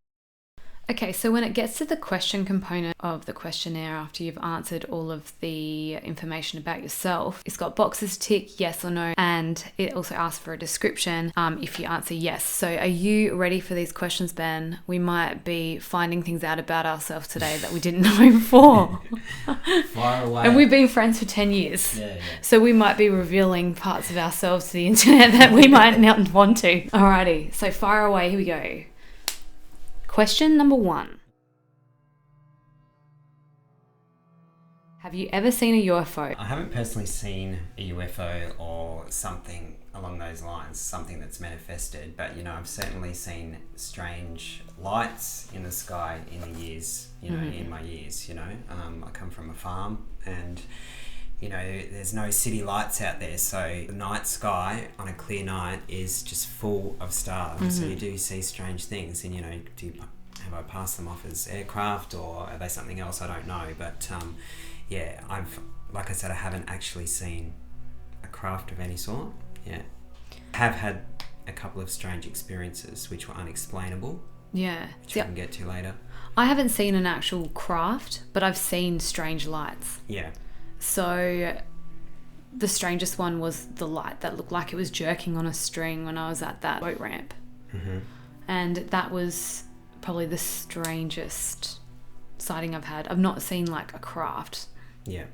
A: Okay, so when it gets to the question component of the questionnaire, after you've answered all of the information about yourself, it's got boxes to tick, yes or no, and it also asks for a description if you answer yes. So are you ready for these questions, Ben? We might be finding things out about ourselves today that we didn't know before.
B: Fire away.
A: And we've been friends for 10 years.
B: Yeah.
A: So we might be revealing parts of ourselves to the internet that we might not want to. Alrighty, so fire away, here we go. Question number 1. Have you ever seen a UFO?
B: I haven't personally seen a UFO or something along those lines, something that's manifested, but, you know, I've certainly seen strange lights in the sky in the years, you know, in my years, you know. I come from a farm and, you know, there's no city lights out there, so the night sky on a clear night is just full of stars. So you do see strange things, and, you know, have I passed them off as aircraft or are they something else? I don't know, but like I said, I haven't actually seen a craft of any sort. Yeah, have had a couple of strange experiences which were unexplainable.
A: Yeah,
B: which I can get to later.
A: I haven't seen an actual craft, but I've seen strange lights.
B: Yeah.
A: So the strangest one was the light that looked like it was jerking on a string when I was at that boat ramp.
B: Mm-hmm.
A: And that was probably the strangest sighting I've had. I've not seen like a craft.
B: Yeah.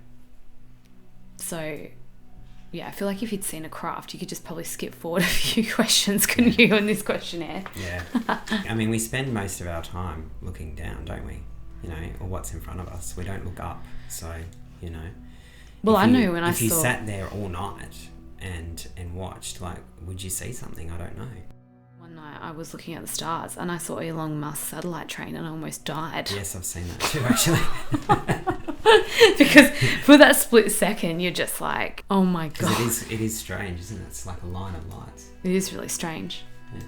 A: So, yeah, I feel like if you'd seen a craft, you could just probably skip forward a few questions, couldn't you, on this questionnaire?
B: Yeah. I mean, we spend most of our time looking down, don't we? You know, or what's in front of us. We don't look up. So, you know.
A: Well, I knew when I
B: saw... If you
A: saw...
B: sat there all night and watched, like, would you see something? I don't know.
A: One night I was looking at the stars and I saw Elon Musk's satellite train and I almost died.
B: Yes, I've seen that too, actually.
A: Because for that split second, you're just like, oh my God.
B: It is strange, isn't it? It's like a line of lights.
A: It is really strange.
B: Yeah.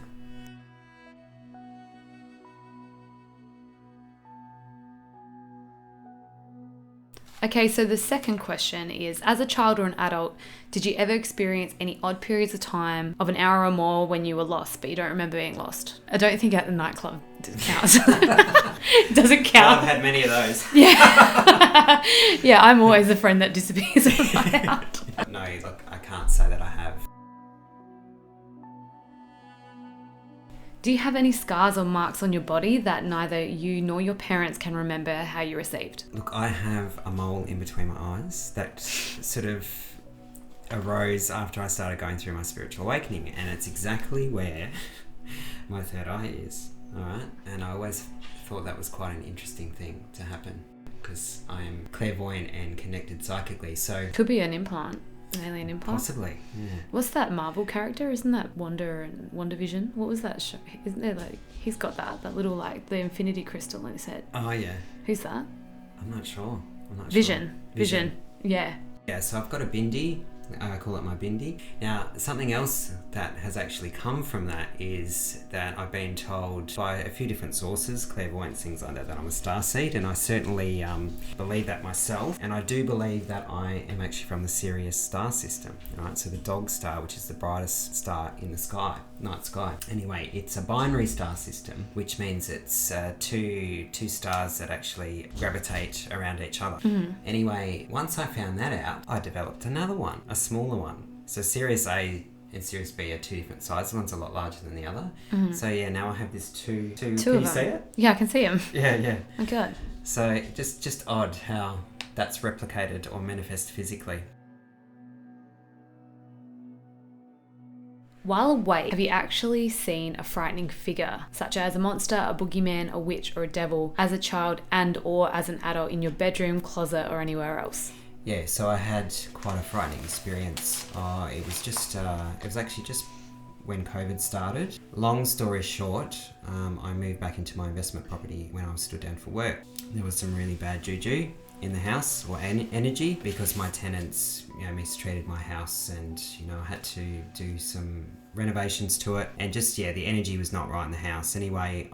A: Okay, so the second question is, as a child or an adult, did you ever experience any odd periods of time of an hour or more when you were lost, but you don't remember being lost? I don't think at the nightclub counts. It doesn't count.
B: I've had many of those.
A: Yeah. Yeah, I'm always the friend that disappears on a night out.
B: No, look, I can't say that I have.
A: Do you have any scars or marks on your body that neither you nor your parents can remember how you received?
B: Look, I have a mole in between my eyes that sort of arose after I started going through my spiritual awakening, and it's exactly where my third eye is, all right? And I always thought that was quite an interesting thing to happen because I am clairvoyant and connected psychically, so...
A: Could be an implant. An alien implant?
B: Possibly, yeah.
A: What's that Marvel character? Isn't that Wonder and WandaVision? What was that show? Isn't there like... He's got that little like the infinity crystal in his head.
B: Oh, yeah.
A: Who's that?
B: I'm not sure.
A: Vision. Yeah.
B: Yeah, so I've got a bindi. I call it my bindi. Now, something else that has actually come from that is that I've been told by a few different sources, clairvoyance, things like that I'm a starseed, and I certainly believe that myself. And I do believe that I am actually from the Sirius star system, right? So the dog star, which is the brightest star in the sky, night sky. Anyway, it's a binary star system, which means it's two stars that actually gravitate around each other.
A: Mm-hmm.
B: Anyway, once I found that out, I developed another one, a smaller one. So Sirius A and Sirius B are two different sizes. One's a lot larger than the other. Mm-hmm. So yeah, now I have this two. Can you see it?
A: Yeah, I can see them.
B: Yeah.
A: Oh God.
B: So just odd how that's replicated or manifest physically.
A: While awake, have you actually seen a frightening figure, such as a monster, a boogeyman, a witch, or a devil, as a child and or as an adult in your bedroom, closet, or anywhere else?
B: Yeah, so I had quite a frightening experience. It was actually just when COVID started. Long story short, I moved back into my investment property when I was stood down for work. There was some really bad juju in the house, or energy, because my tenants, mistreated my house, and I had to do some renovations to it, and just the energy was not right in the house. Anyway,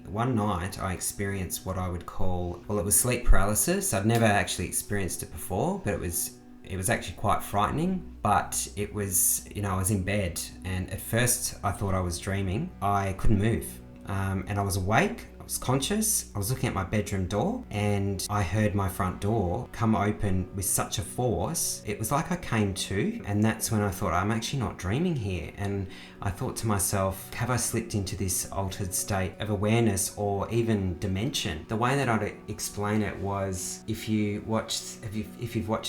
B: one night I experienced what I would call, it was sleep paralysis. I'd never actually experienced it before, but it was actually quite frightening. But it was, I was in bed, and at first I thought I was dreaming. I couldn't move, and I was awake. I was conscious. I was looking at my bedroom door, and I heard my front door come open with such a force. It was like I came to, and that's when I thought, I'm actually not dreaming here. And I thought to myself, have I slipped into this altered state of awareness or even dimension? The way that I'd explain it was, if you've watched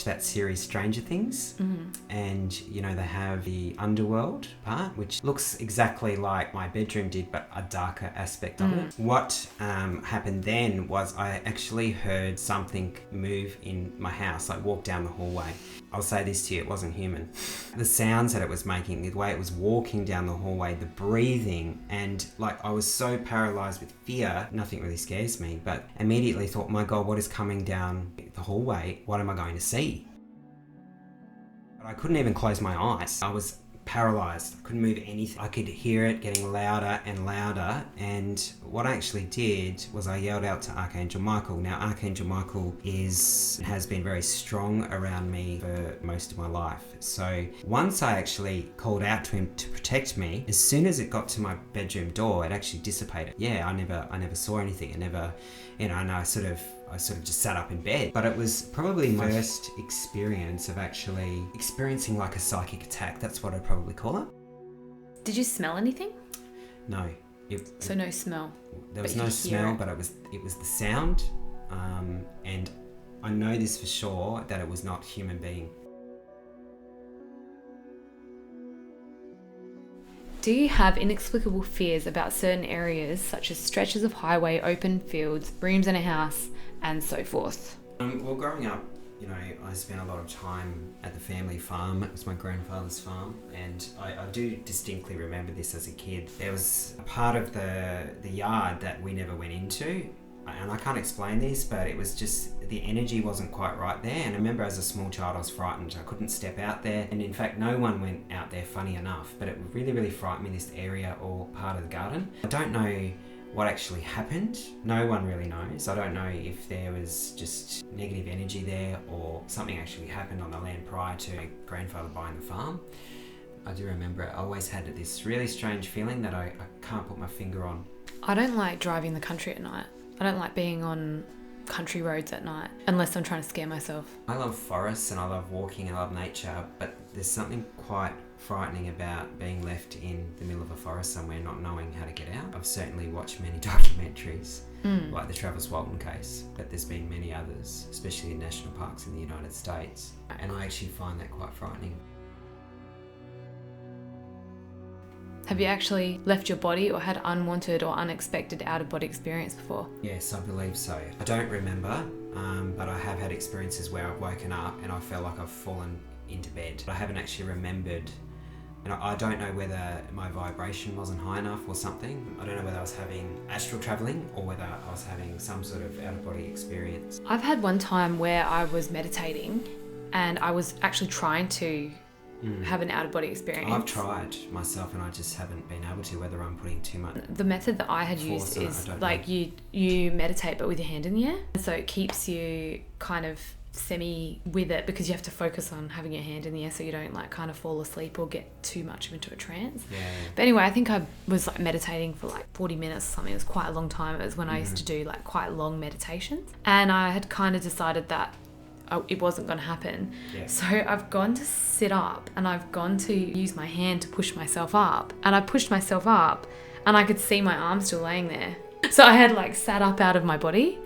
B: that series Stranger Things, mm-hmm. and they have the underworld part, which looks exactly like my bedroom did, but a darker aspect of it. What happened then was I actually heard something move in my house, like walk down the hallway. I'll say this to you, it wasn't human. The sounds that it was making, the way it was walking down the hallway, the breathing, and I was so paralyzed with fear, nothing really scares me, but immediately thought, my God, what is coming down the hallway? What am I going to see? But I couldn't even close my eyes. I was paralyzed. I couldn't move anything. I could hear it getting louder and louder, and what I actually did was I yelled out to Archangel Michael. Now, Archangel Michael has been very strong around me for most of my life. So once I actually called out to him to protect me, as soon as it got to my bedroom door, it actually dissipated. Yeah, I never saw anything. I never, and I I sort of just sat up in bed. But it was probably my first experience of actually experiencing like a psychic attack. That's what I'd probably call it.
A: Did you smell anything?
B: No.
A: So no smell?
B: There was no smell, but it was the sound. And I know this for sure, that it was not human being.
A: Do you have inexplicable fears about certain areas, such as stretches of highway, open fields, rooms in a house, and so forth?
B: Well, growing up, I spent a lot of time at the family farm. It was my grandfather's farm, and I do distinctly remember this as a kid. There was a part of the yard that we never went into, and I can't explain this, but it was just the energy wasn't quite right there. And I remember as a small child I was frightened. I couldn't step out there, and in fact no one went out there, funny enough, but it really, really frightened me, this area or part of the garden. I don't know what actually happened. No one really knows. I don't know if there was just negative energy there or something actually happened on the land prior to my grandfather buying the farm. I do remember it. I always had this really strange feeling that I can't put my finger on.
A: I don't like driving the country at night. I don't like being on country roads at night unless I'm trying to scare myself.
B: I love forests and I love walking, I love nature, but there's something quite frightening about being left in the middle of a forest somewhere not knowing how to get out. I've certainly watched many documentaries like the Travis Walton case, but there's been many others, especially in national parks in the United States, and I actually find that quite frightening.
A: Have you actually left your body or had unwanted or unexpected out-of-body experience before?
B: Yes, I believe so. I don't remember, but I have had experiences where I've woken up and I felt like I've fallen into bed. I haven't actually remembered, and I don't know whether my vibration wasn't high enough or something. I don't know whether I was having astral travelling or whether I was having some sort of out-of-body experience.
A: I've had one time where I was meditating and I was actually trying to have an out-of-body experience.
B: I've tried myself and I just haven't been able to, whether I'm putting too much.
A: The method that I had used is like you meditate but with your hand in the air. So it keeps you kind of semi with it because you have to focus on having your hand in the air so you don't like kind of fall asleep or get too much into a trance.
B: Yeah.
A: But anyway, I think I was like meditating for like 40 minutes or something. It was quite a long time. It was when I used to do like quite long meditations. And I had kind of decided that it wasn't going to happen.
B: Yeah.
A: So I've gone to sit up and I've gone to use my hand to push myself up, and I pushed myself up and I could see my arm still laying there. So I had like sat up out of my body,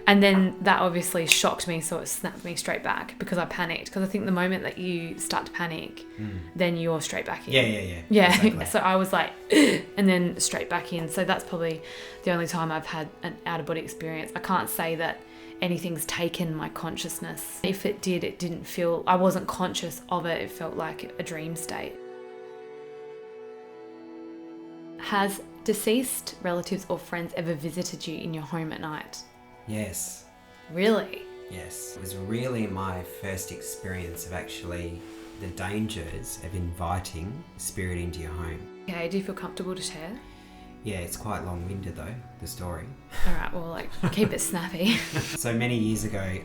A: and then that obviously shocked me, so it snapped me straight back because I panicked, because I think the moment that you start to panic, then you're straight back in.
B: Yeah. Exactly.
A: So I was like and then straight back in. So that's probably the only time I've had an out-of-body experience. I can't say that anything's taken my consciousness. If it did, it didn't feel, I wasn't conscious of it. It felt like a dream state. Has deceased relatives or friends ever visited you in your home at night?
B: Yes.
A: Really?
B: Yes. It was really my first experience of actually the dangers of inviting spirit into your home.
A: Okay, do you feel comfortable to share?
B: Yeah, it's quite long-winded though, the story.
A: All right, well, like, keep it snappy.
B: So many years ago,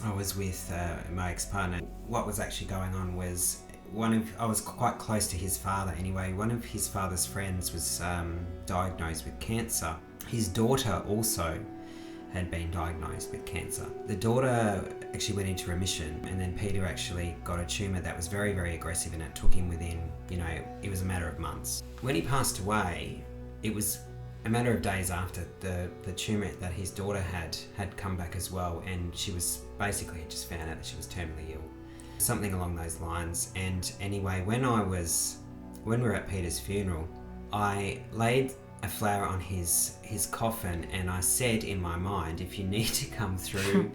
B: I was with my ex-partner. What was actually going on was I was quite close to his father anyway. One of his father's friends was diagnosed with cancer. His daughter also had been diagnosed with cancer. The daughter actually went into remission, and then Peter actually got a tumour that was very, very aggressive, and it took him within, it was a matter of months. When he passed away, it was a matter of days after the tumour that his daughter had come back as well, and she was basically just found out that she was terminally ill. Something along those lines. And anyway, when we were at Peter's funeral, I laid a flower on his coffin, and I said in my mind, if you need to come through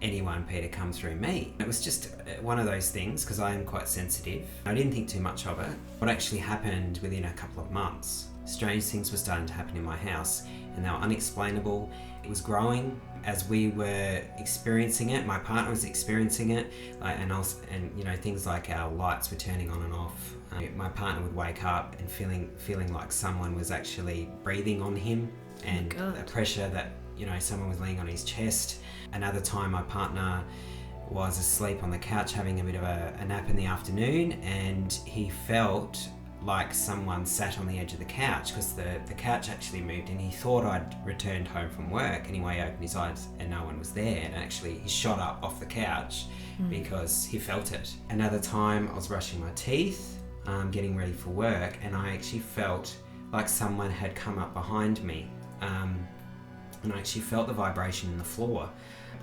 B: anyone, Peter, come through me. It was just one of those things, because I am quite sensitive. I didn't think too much of it. What actually happened within a couple of months, strange things were starting to happen in my house, and they were unexplainable. It was growing as we were experiencing it. My partner was experiencing it, and things like our lights were turning on and off. My partner would wake up and feeling like someone was actually breathing on him, and the pressure that someone was laying on his chest. Another time, my partner was asleep on the couch having a bit of a nap in the afternoon, and he felt like someone sat on the edge of the couch, because the couch actually moved, and he thought I'd returned home from work. Anyway, he opened his eyes and no one was there, and actually he shot up off the couch because he felt it. Another time I was brushing my teeth, getting ready for work, and I actually felt like someone had come up behind me, and I actually felt the vibration in the floor.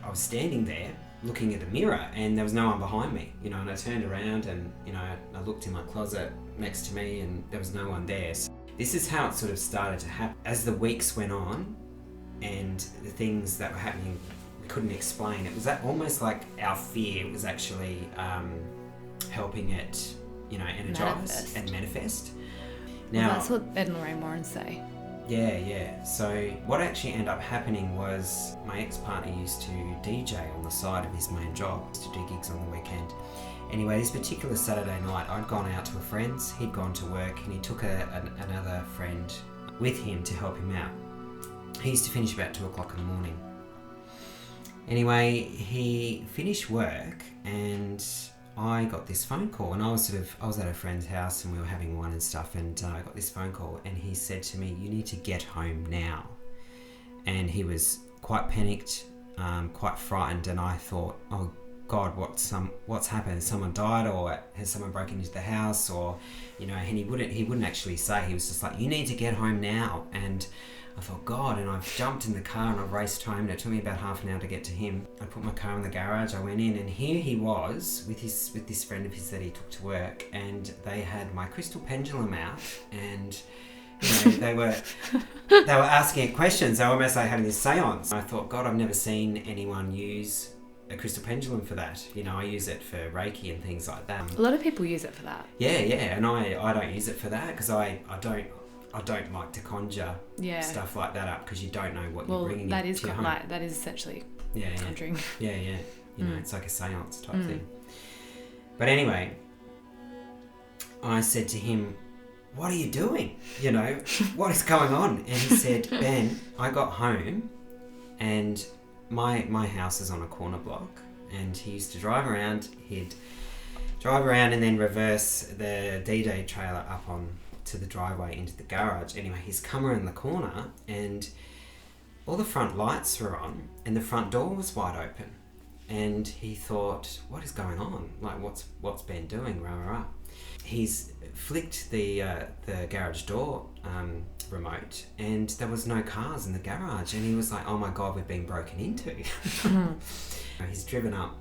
B: I was standing there looking at the mirror, and there was no one behind me, and I turned around, and I looked in my closet next to me, and there was no one there. So this is how it sort of started to happen. As the weeks went on and the things that were happening we couldn't explain, it was almost like our fear was actually helping it energize and manifest. Now,
A: Well, that's what Ed and Lorraine Warren say.
B: Yeah. So what actually ended up happening was my ex-partner used to DJ on the side of his main job, used to do gigs on the weekend. Anyway, this particular Saturday night, I'd gone out to a friend's, he'd gone to work, and he took another friend with him to help him out. He used to finish about 2 o'clock in the morning. Anyway, he finished work, and I got this phone call, and I was at a friend's house, and we were having wine and stuff, and I got this phone call, and he said to me, "You need to get home now." And he was quite panicked, quite frightened, and I thought, oh God, what's happened? Has someone died, or has someone broken into the house, or and he wouldn't actually say. He was just like, "You need to get home now." And I thought, God, and I've jumped in the car and I've raced home, and it took me about half an hour to get to him. I put my car in the garage, I went in, and here he was with this friend of his that he took to work, and they had my crystal pendulum out, and they were asking it questions. They were almost like having this seance. I thought, God, I've never seen anyone use a crystal pendulum for that. I use it for Reiki and things like that.
A: A lot of people use it for that.
B: Yeah, and I don't use it for that, because I don't like to conjure stuff like that up, because you don't know what you're bringing
A: that
B: into your home.
A: That is essentially conjuring.
B: Yeah. It's like a seance type thing. But anyway, I said to him, "What are you doing? What is going on?" And he said, "Ben, I got home, and my house is on a corner block, and he used to drive around. He'd drive around and then reverse the D-Day trailer up on to the driveway into the garage. Anyway, he's come around the corner, and all the front lights were on, and the front door was wide open. And he thought, what is going on? Like, what's Ben doing? Rah, rah, rah. He's flicked the garage door remote, and there was no cars in the garage. And he was like, oh my God, we've been broken into. He's driven up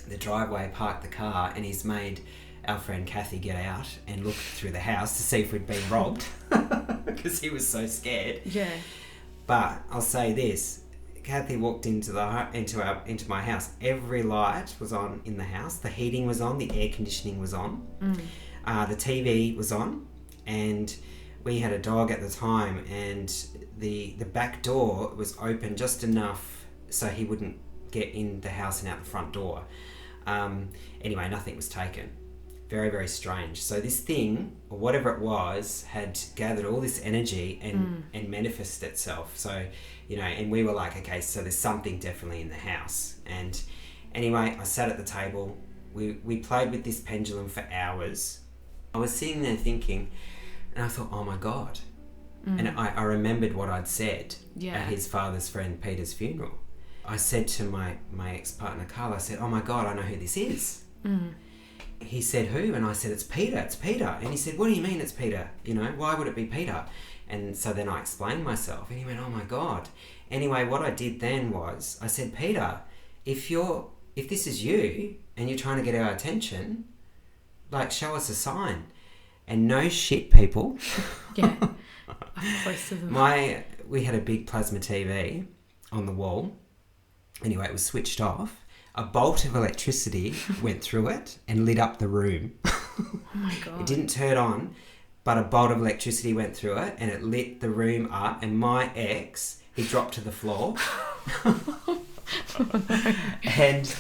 B: the driveway, parked the car, and he's made our friend Kathy get out and look through the house to see if we'd been robbed, because he was so scared.
A: Yeah.
B: But I'll say this: Kathy walked into my house. Every light was on in the house. The heating was on. The air conditioning was on. The TV was on, and we had a dog at the time, and the back door was open just enough so he wouldn't get in the house and out the front door. Anyway, nothing was taken. Very, very strange. So this thing, or whatever it was, had gathered all this energy and manifested itself. So, and we were like, okay, so there's something definitely in the house. And anyway, I sat at the table. We played with this pendulum for hours. I was sitting there thinking, and I thought, oh my God. And I remembered what I'd said at his father's friend Peter's funeral. I said to my ex-partner Carl, I said, oh my God, I know who this is. He said, who? And I said, it's Peter. And he said, what do you mean it's Peter? Why would it be Peter? And so then I explained myself, and he went, oh my God. Anyway, what I did then was I said, Peter, if this is you and you're trying to get our attention, like, show us a sign. And no shit, people.
A: Yeah. I'm close to them.
B: We had a big plasma TV on the wall. Anyway, it was switched off. A bolt of electricity went through it and lit up the room.
A: Oh my God.
B: It didn't turn on, but a bolt of electricity went through it and it lit the room up. And my ex, he dropped to the floor. And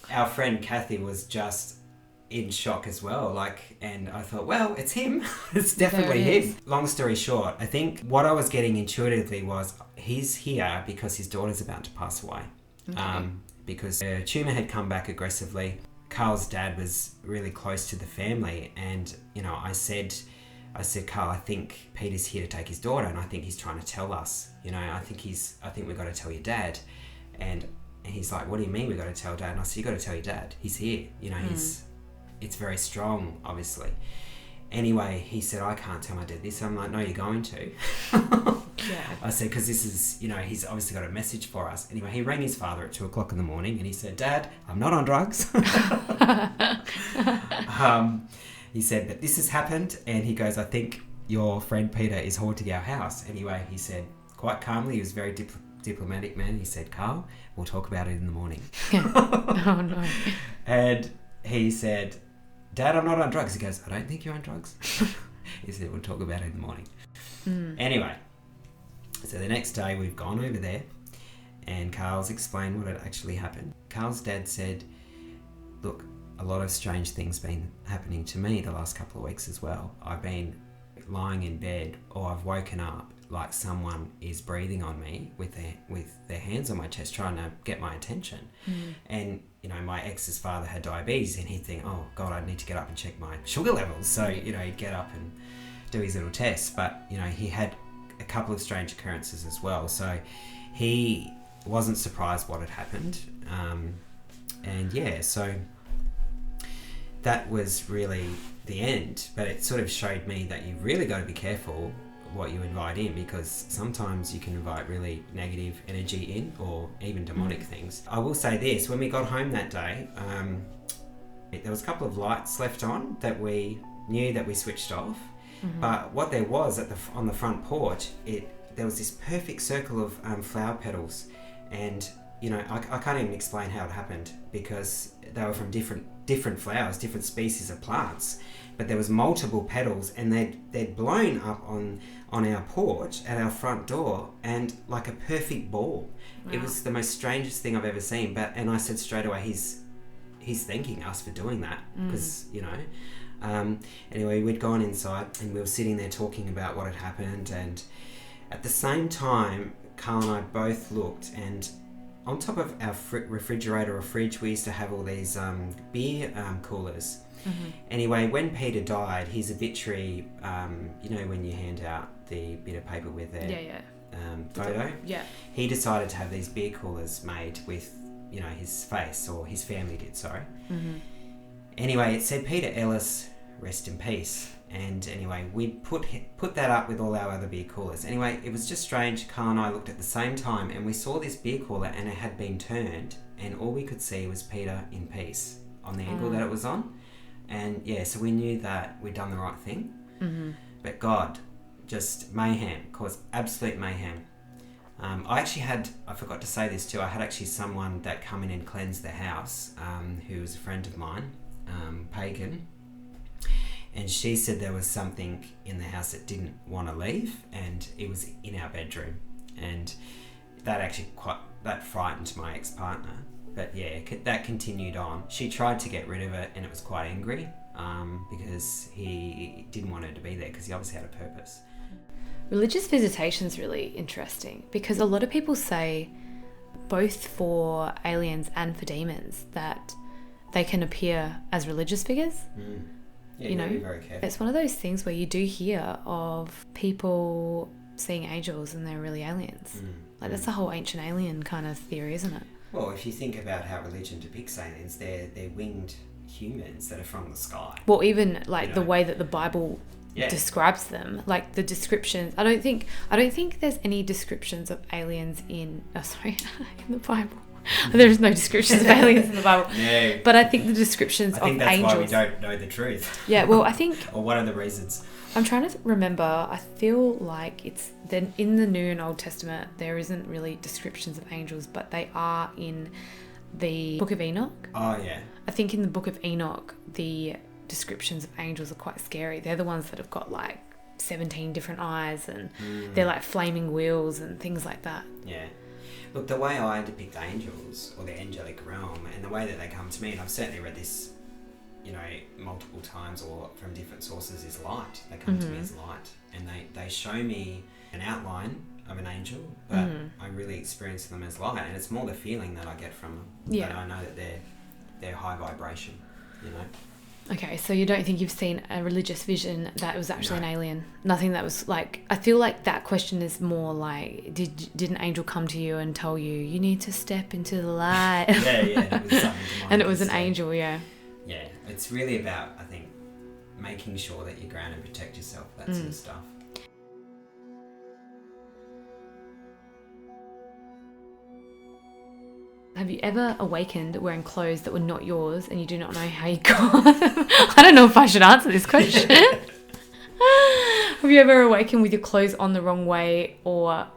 B: our friend Kathy was just in shock as well. And I thought, well, it's him. It's definitely him. Long story short, I think what I was getting intuitively was he's here because his daughter's about to pass away. Okay. Because the tumour had come back aggressively. Carl's dad was really close to the family, and I said, Carl, I think Peter's here to take his daughter, and I think he's trying to tell us. I think we've got to tell your dad. And he's like, what do you mean we've got to tell Dad? And I said, you've got to tell your dad. He's here. It's very strong, obviously. Anyway, he said, I can't tell my dad this. I'm like, no, you're going to.
A: Yeah.
B: I said, because this is, he's obviously got a message for us. Anyway, he rang his father at 2:00 in the morning, and he said, Dad, I'm not on drugs. He said, but this has happened. And he goes, I think your friend Peter is haunting our house. Anyway, he said, quite calmly, he was very diplomatic man. He said, Carl, we'll talk about it in the morning.
A: Oh, no.
B: And he said, Dad, I'm not on drugs. He goes, I don't think you're on drugs. He said, we'll talk about it in the morning. Anyway, so the next day we've gone over there, and Carl's explained what had actually happened. Carl's dad said, look, a lot of strange things been happening to me the last couple of weeks as well. I've been lying in bed, or I've woken up like someone is breathing on me with their hands on my chest, trying to get my attention. And my ex's father had diabetes, and he'd think, oh God, I need to get up and check my sugar levels. So he'd get up and do his little tests. But he had a couple of strange occurrences as well, so he wasn't surprised what had happened. So that was really the end. But it sort of showed me that you've really got to be careful what you invite in, because sometimes you can invite really negative energy in, or even demonic things. I will say this, when we got home that day, there was a couple of lights left on that we knew that we switched off. But what there was on the front porch, there was this perfect circle of flower petals, and I can't even explain how it happened, because they were from different flowers, different species of plants, but there was multiple petals, and they'd blown up on our porch at our front door, and like a perfect ball. Wow. It was the most strangest thing I've ever seen. And I said straight away, he's thanking us for doing that, because anyway, we'd gone inside, and we were sitting there talking about what had happened, and at the same time, Carl and I both looked, and on top of our refrigerator or fridge, we used to have all these beer coolers. Anyway, when Peter died, his obituary, when you hand out the bit of paper with their photo, he decided to have these beer coolers made with his face, or his family did, sorry. Anyway, it said Peter Ellis, rest in peace. And anyway, we put that up with all our other beer coolers. Anyway, it was just strange. Carl and I looked at the same time, and we saw this beer cooler, and it had been turned, and all we could see was Peter in peace on the angle that it was on. And so we knew that we'd done the right thing. But God, just mayhem, caused absolute mayhem. I forgot to say this too, I had actually someone that come in and cleanse the house, who was a friend of mine, pagan. And she said there was something in the house that didn't want to leave, and it was in our bedroom. And that actually that frightened my ex-partner. But that continued on. She tried to get rid of it, and it was quite angry, because he didn't want her to be there, because he obviously had a purpose.
A: Religious visitation is really interesting, because a lot of people say, both for aliens and for demons, that they can appear as religious figures.
B: Yeah, you know, be very careful.
A: It's one of those things where you do hear of people seeing angels and they're really aliens. That's the whole ancient alien kind of theory, isn't it?
B: Well, if you think about how religion depicts aliens, they're winged humans that are from the sky.
A: Well, even the way that the Bible describes them, like the descriptions. I don't think there's any descriptions of aliens in the Bible. There's no descriptions of aliens in the Bible.
B: No.
A: But I think the descriptions of angels. I think that's
B: why we don't know the truth.
A: Yeah, well, I think...
B: or one of the reasons.
A: I'm trying to remember. I feel like it's then in the New and Old Testament, there isn't really descriptions of angels, but they are in the Book of Enoch.
B: Oh, yeah.
A: I think in the Book of Enoch, the descriptions of angels are quite scary. They're the ones that have got 17 different eyes, and they're like flaming wheels and things like that.
B: Yeah. Look, the way I depict angels, or the angelic realm, and the way that they come to me, and I've certainly read this, multiple times or from different sources, is light. They come to me as light, and they show me an outline of an angel, but I really experience them as light, and it's more the feeling that I get from them.
A: Yeah.
B: That I know that they're high vibration, you know.
A: Okay, so you don't think you've seen a religious vision that was actually
B: No.
A: an alien? Nothing that was like... I feel like that question is more like, did an angel come to you and tell you need to step into the light?
B: Yeah, it was something
A: And it was an
B: demonic, so-
A: angel, yeah.
B: Yeah, it's really about, I think, making sure that you ground and protect yourself, that sort of stuff.
A: Have you ever awakened wearing clothes that were not yours and you do not know how you got them? I don't know if I should answer this question. Have you ever awakened with your clothes on the wrong way or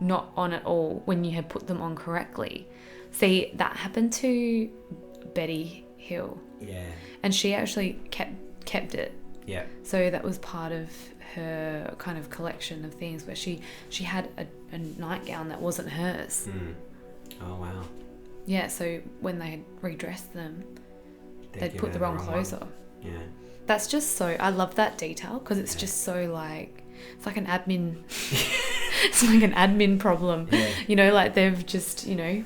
A: not on at all when you had put them on correctly? See, that happened to Betty Hill.
B: Yeah.
A: And she actually kept it.
B: Yeah.
A: So that was part of her kind of collection of things where she had a nightgown that wasn't hers.
B: Oh, wow.
A: Yeah, so when they had redressed them, they'd
B: given
A: put
B: her
A: the wrong clothes
B: one.
A: on.
B: Yeah.
A: That's just so... I love that detail because it's just so like... It's like an admin... it's like an admin problem.
B: Yeah.
A: You know, like they've just, you know...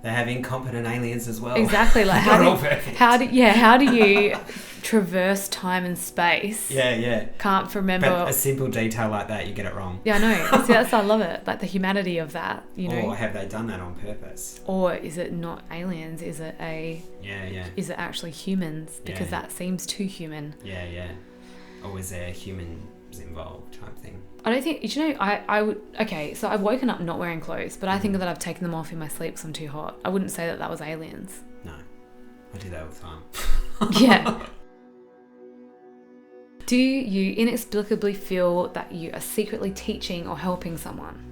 B: They have incompetent aliens as well.
A: Exactly. Like how do you traverse time and space?
B: Yeah.
A: Can't remember...
B: But a simple detail like that, you get it wrong.
A: Yeah, I know. See, I love it. Like the humanity of that, you know.
B: Or have they done that on purpose?
A: Or is it not aliens? Is it
B: Yeah.
A: Is it actually humans? Because
B: Yeah.
A: that seems too human.
B: Yeah. Or is there humans involved type thing?
A: I don't think, you know, I would... Okay, so I've woken up not wearing clothes, but I think that I've taken them off in my sleep because I'm too hot. I wouldn't say that was aliens.
B: No. I do that all the time.
A: Yeah. Do you inexplicably feel that you are secretly teaching or helping someone?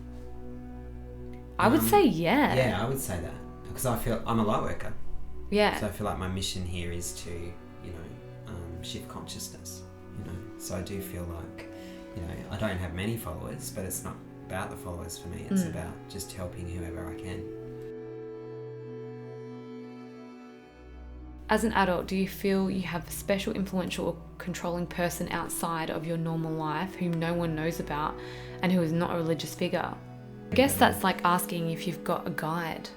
A: I would say yeah.
B: Yeah, I would say that. Because I feel I'm a light worker.
A: Yeah.
B: So I feel like my mission here is to, shift consciousness, So I do feel like, I don't have many followers, but it's not about the followers for me. It's about just helping whoever I can.
A: As an adult, do you feel you have a special influential or controlling person outside of your normal life whom no one knows about and who is not a religious figure? I guess that's like asking if you've got a guide.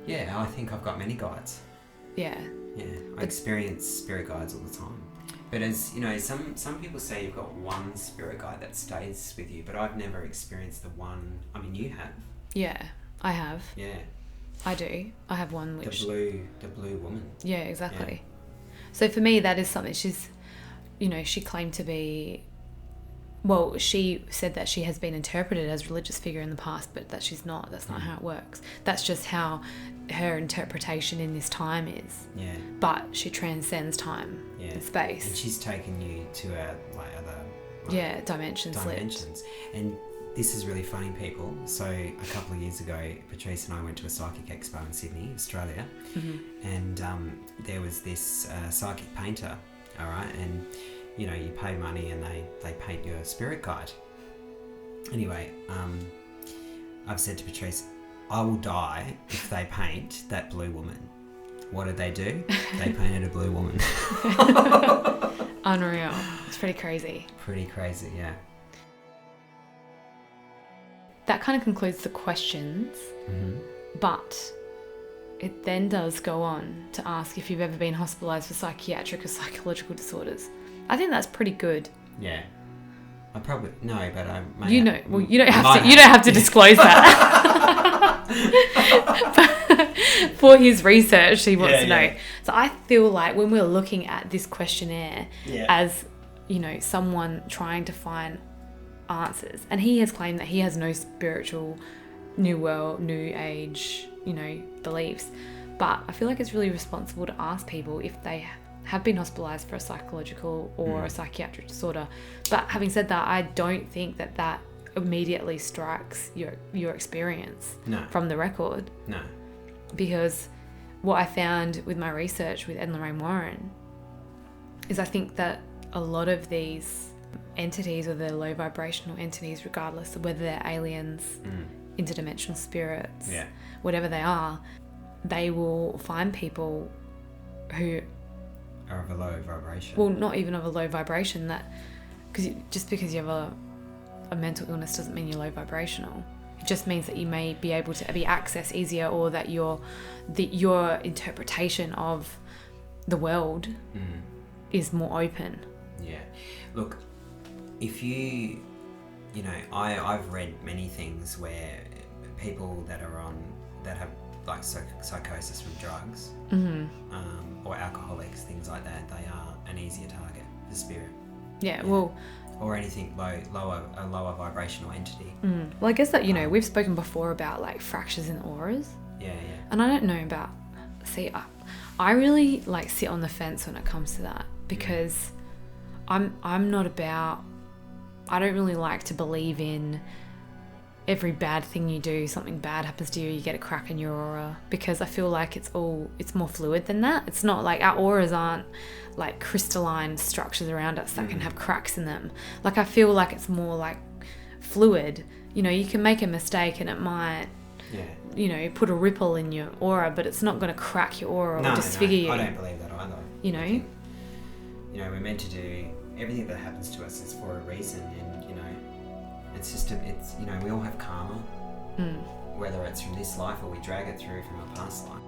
B: Yeah, I think I've got many guides.
A: Yeah.
B: Yeah, I experience spirit guides all the time. But as you know, some people say you've got one spirit guide that stays with you, but I've never experienced the one. I mean, you have.
A: Yeah, I have.
B: Yeah.
A: I do. I have one which...
B: The blue woman.
A: Yeah, exactly.
B: Yeah.
A: So for me, that is something she's, she claimed to be... Well, she said that she has been interpreted as a religious figure in the past, but that she's not. That's not how it works. That's just how her interpretation in this time is.
B: Yeah.
A: But she transcends time and space.
B: And she's taken you to other
A: dimensions.
B: And this is really funny, people. So a couple of years ago, Patrice and I went to a psychic expo in Sydney, Australia, and there was this psychic painter, all right, and you pay money and they paint your spirit guide. Anyway, I've said to Patrice, I will die if they paint that blue woman. What did they do? They painted a blue woman.
A: Unreal. It's pretty crazy.
B: Pretty crazy, yeah.
A: That kind of concludes the questions, but it then does go on to ask if you've ever been hospitalised for psychiatric or psychological disorders. I think that's pretty good.
B: Yeah. I probably no, but I might
A: you don't have to disclose that. For his research, he wants to know. So I feel like when we're looking at this questionnaire as someone trying to find answers, and he has claimed that he has no spiritual new age beliefs, but I feel like it's really responsible to ask people if they have been hospitalised for a psychological or a psychiatric disorder. But having said that, I don't think that immediately strikes your experience from the record.
B: No.
A: Because what I found with my research with Ed and Lorraine Warren is I think that a lot of these entities, or they're low vibrational entities, regardless of whether they're aliens, interdimensional spirits, whatever they are, they will find people who
B: are of a low vibration.
A: Well, not even of a low vibration, that because just because you have a mental illness doesn't mean you're low vibrational. It just means that you may be able to be accessed easier, or that your interpretation of the world is more open.
B: Yeah. Look, if you know, I've read many things where people that have like psychosis from drugs, or alcoholics, things like that, they are an easier target for spirit.
A: Yeah. Well.
B: Or anything lower vibrational entity.
A: Well, I guess that, you know, we've spoken before about like fractures in auras.
B: Yeah.
A: And I don't know about. See, I really like sit on the fence when it comes to that, because I'm not about. I don't really like to believe in every bad thing you do, something bad happens to you, you get a crack in your aura, because I feel like it's more fluid than that. It's not like our auras aren't like crystalline structures around us that can have cracks in them. Like, I feel like it's more like fluid. You know, you can make a mistake and it might, you know, put a ripple in your aura, but it's not going to crack your aura or disfigure you.
B: I don't believe that either.
A: You know?
B: You know, we're meant to do everything that happens to us is for a reason, and you know, it's just it's you know, we all have karma, whether it's from this life or we drag it through from a past life.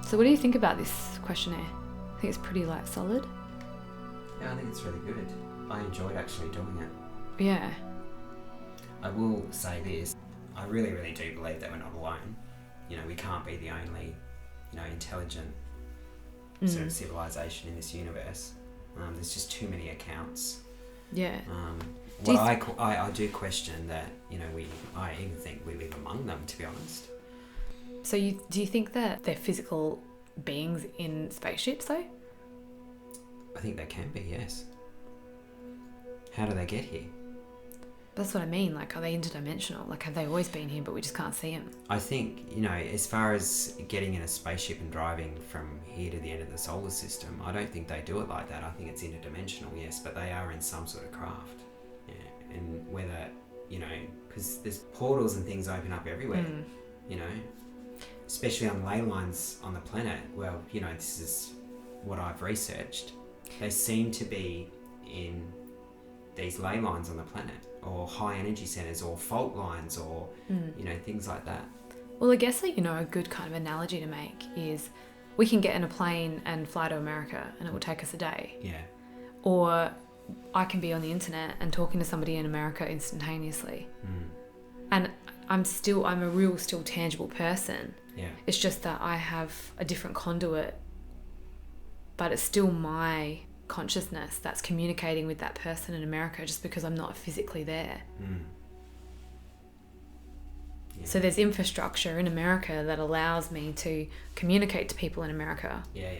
A: So what do you think about this questionnaire? I think it's pretty like solid.
B: Yeah, I think it's really good. I enjoyed actually doing it.
A: Yeah.
B: I will say this, I really, really do believe that we're not alone. You know, we can't be the only, you know, intelligent sort of civilization in this universe. There's just too many accounts.
A: Yeah.
B: I do question that, you know, I even think we live among them, to be honest.
A: So do you think that they're physical beings in spaceships though?
B: I think they can be, yes. How do they get here?
A: That's what I mean. Like, are they interdimensional? Like, have they always been here, but we just can't see them?
B: I think, you know, as far as getting in a spaceship and driving from here to the end of the solar system, I don't think they do it like that. I think it's interdimensional, yes, but they are in some sort of craft. Yeah. And whether, you know, because there's portals and things open up everywhere, you know, especially on ley lines on the planet. Well, you know, this is what I've researched. They seem to be in these ley lines on the planet, or high energy centers, or fault lines, or you know, things like that.
A: Well, I guess that, you know, a good kind of analogy to make is we can get in a plane and fly to America and it will take us a day.
B: Yeah.
A: Or I can be on the internet and talking to somebody in America instantaneously. And I'm a real still tangible person.
B: Yeah.
A: It's just that I have a different conduit, but it's still my consciousness that's communicating with that person in America, just because I'm not physically there. Yeah. So there's infrastructure in America that allows me to communicate to people in America.
B: Yeah.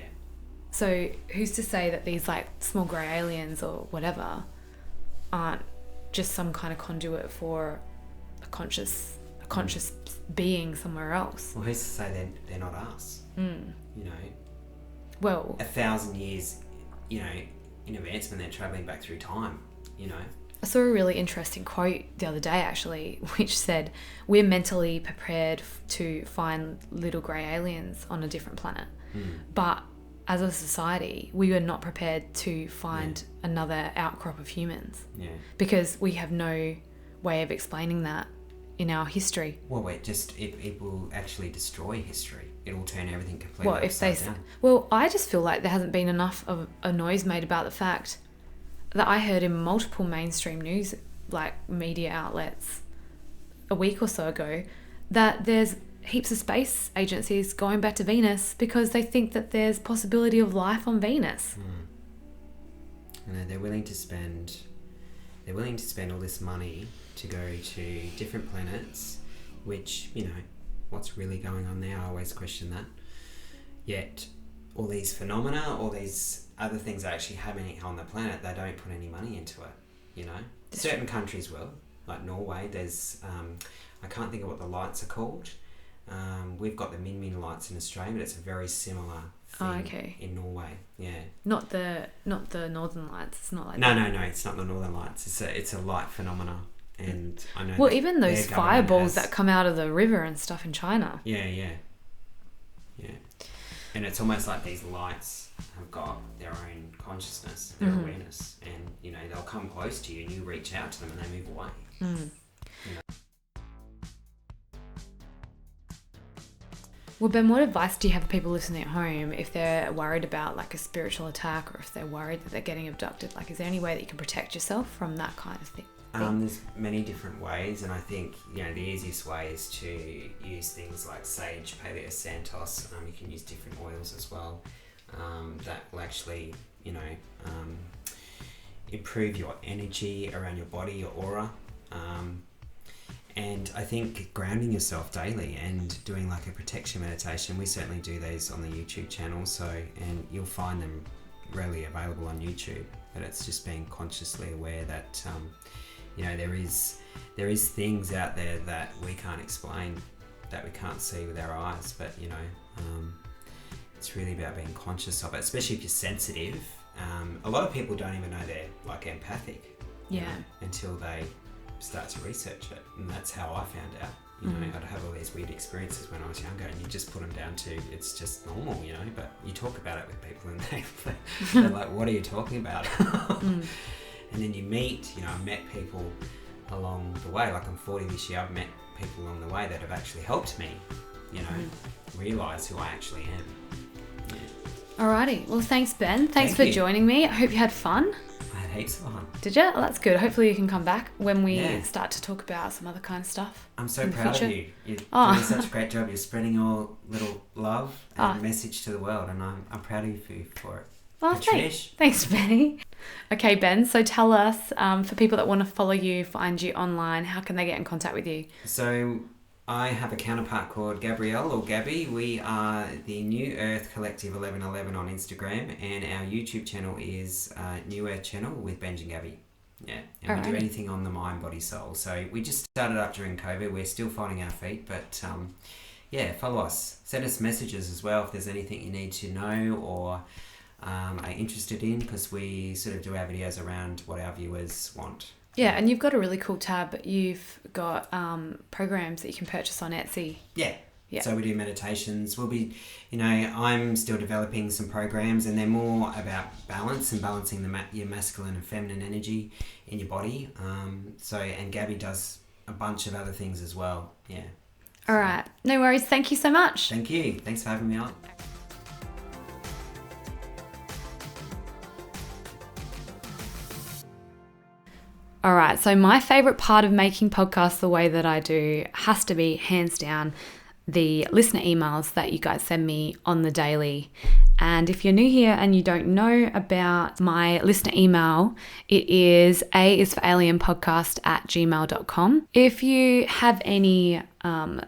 A: So who's to say that these like small grey aliens or whatever aren't just some kind of conduit for a conscious being somewhere else?
B: Well, who's to say they're not us? You know,
A: well,
B: 1,000 years, you know, in advance, when they're travelling back through time, you know.
A: I saw a really interesting quote the other day actually, which said we're mentally prepared to find little grey aliens on a different planet, but as a society we are not prepared to find another outcrop of humans, because we have no way of explaining that in our history.
B: Well, it will actually destroy history. It will turn everything completely upside down.
A: Well, I just feel like there hasn't been enough of a noise made about the fact that I heard in multiple mainstream news, like media outlets, a week or so ago, that there's heaps of space agencies going back to Venus because they think that there's possibility of life on Venus.
B: And they're willing to spend all this money to go to different planets, which, you know, what's really going on there? I always question that. Yet all these phenomena, all these other things are actually happening on the planet, they don't put any money into it, you know. Certain countries will, like Norway. There's I can't think of what the lights are called. We've got the Min Min lights in Australia, but it's a very similar thing in Norway. Yeah. Not the
A: Northern Lights. It's not like
B: no, it's not the Northern Lights. It's a light phenomena, and I know.
A: Well, even those fireballs that come out of the river and stuff in China.
B: Yeah. And it's almost like these lights have got their own consciousness, their awareness, and you know they'll come close to you, and you reach out to them, and they move away. You know?
A: Well, Ben, what advice do you have for people listening at home if they're worried about like a spiritual attack, or if they're worried that they're getting abducted? Like, is there any way that you can protect yourself from that kind of thing?
B: There's many different ways, and I think the easiest way is to use things like sage, Paleo Santos. You can use different oils as well that will actually improve your energy around your body, your aura. And I think grounding yourself daily and doing like a protection meditation, we certainly do these on the YouTube channel, and you'll find them readily available on YouTube, but it's just being consciously aware that there is things out there that we can't explain, that we can't see with our eyes, but it's really about being conscious of it, especially if you're sensitive. A lot of people don't even know they're like empathic until they start to research it, and that's how I found out. I'd have all these weird experiences when I was younger, and you just put them down to it's just normal, but you talk about it with people and they're like, what are you talking about? And then you meet, I've met people along the way, like I'm 40 this year, I've met people along the way that have actually helped me, realise who I actually am.
A: Alrighty, well thanks Ben, thanks for joining me. I hope you had fun.
B: I had heaps of fun.
A: Did you? Well, that's good. Hopefully you can come back when we start to talk about some other kind of stuff.
B: I'm so proud of you. You're doing such a great job. You're spreading your little love and message to the world, and I'm proud of you for it.
A: Well, thanks, Benny. Okay, Ben, so tell us, for people that want to follow you, find you online, how can they get in contact with you?
B: So I have a counterpart called Gabrielle, or Gabby. We are the New Earth Collective 1111 on Instagram, and our YouTube channel is New Earth Channel with Benj and Gabby. Yeah, and we do anything on the mind, body, soul. So we just started up during COVID. We're still finding our feet, but follow us. Send us messages as well if there's anything you need to know or are interested in, because we sort of do our videos around what our viewers want.
A: Yeah, and you've got a really cool tab. You've got programs that you can purchase on Etsy.
B: Yeah. So we do meditations. We'll be, I'm still developing some programs, and they're more about balance and balancing your masculine and feminine energy in your body. And Gabby does a bunch of other things as well. Yeah.
A: All right. No worries. Thank you so much.
B: Thank you. Thanks for having me on.
A: All right, so my favourite part of making podcasts the way that I do has to be, hands down, the listener emails that you guys send me on the daily. And if you're new here and you don't know about my listener email, it is A is for alienpodcast@gmail.com. If you have any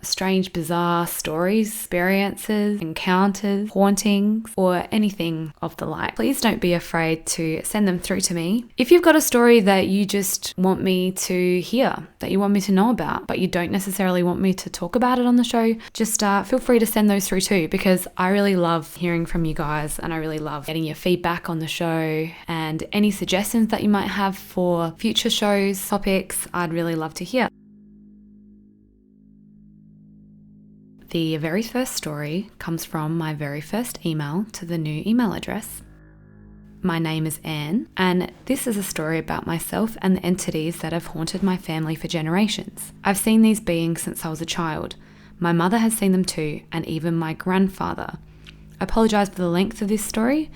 A: strange, bizarre stories, experiences, encounters, hauntings, or anything of the like, please don't be afraid to send them through to me. If you've got a story that you just want me to hear, that you want me to know about, but you don't necessarily want me to talk about it on the show, just feel free to send those through too, because I really love hearing from you guys, and I really love getting your feedback on the show, and any suggestions that you might have for future shows, topics, I'd really love to hear. The very first story comes from my very first email to the new email address. My name is Anne, and this is a story about myself and the entities that have haunted my family for generations. I've seen these beings since I was a child. My mother has seen them too, and even my grandfather. I apologise for the length of this story,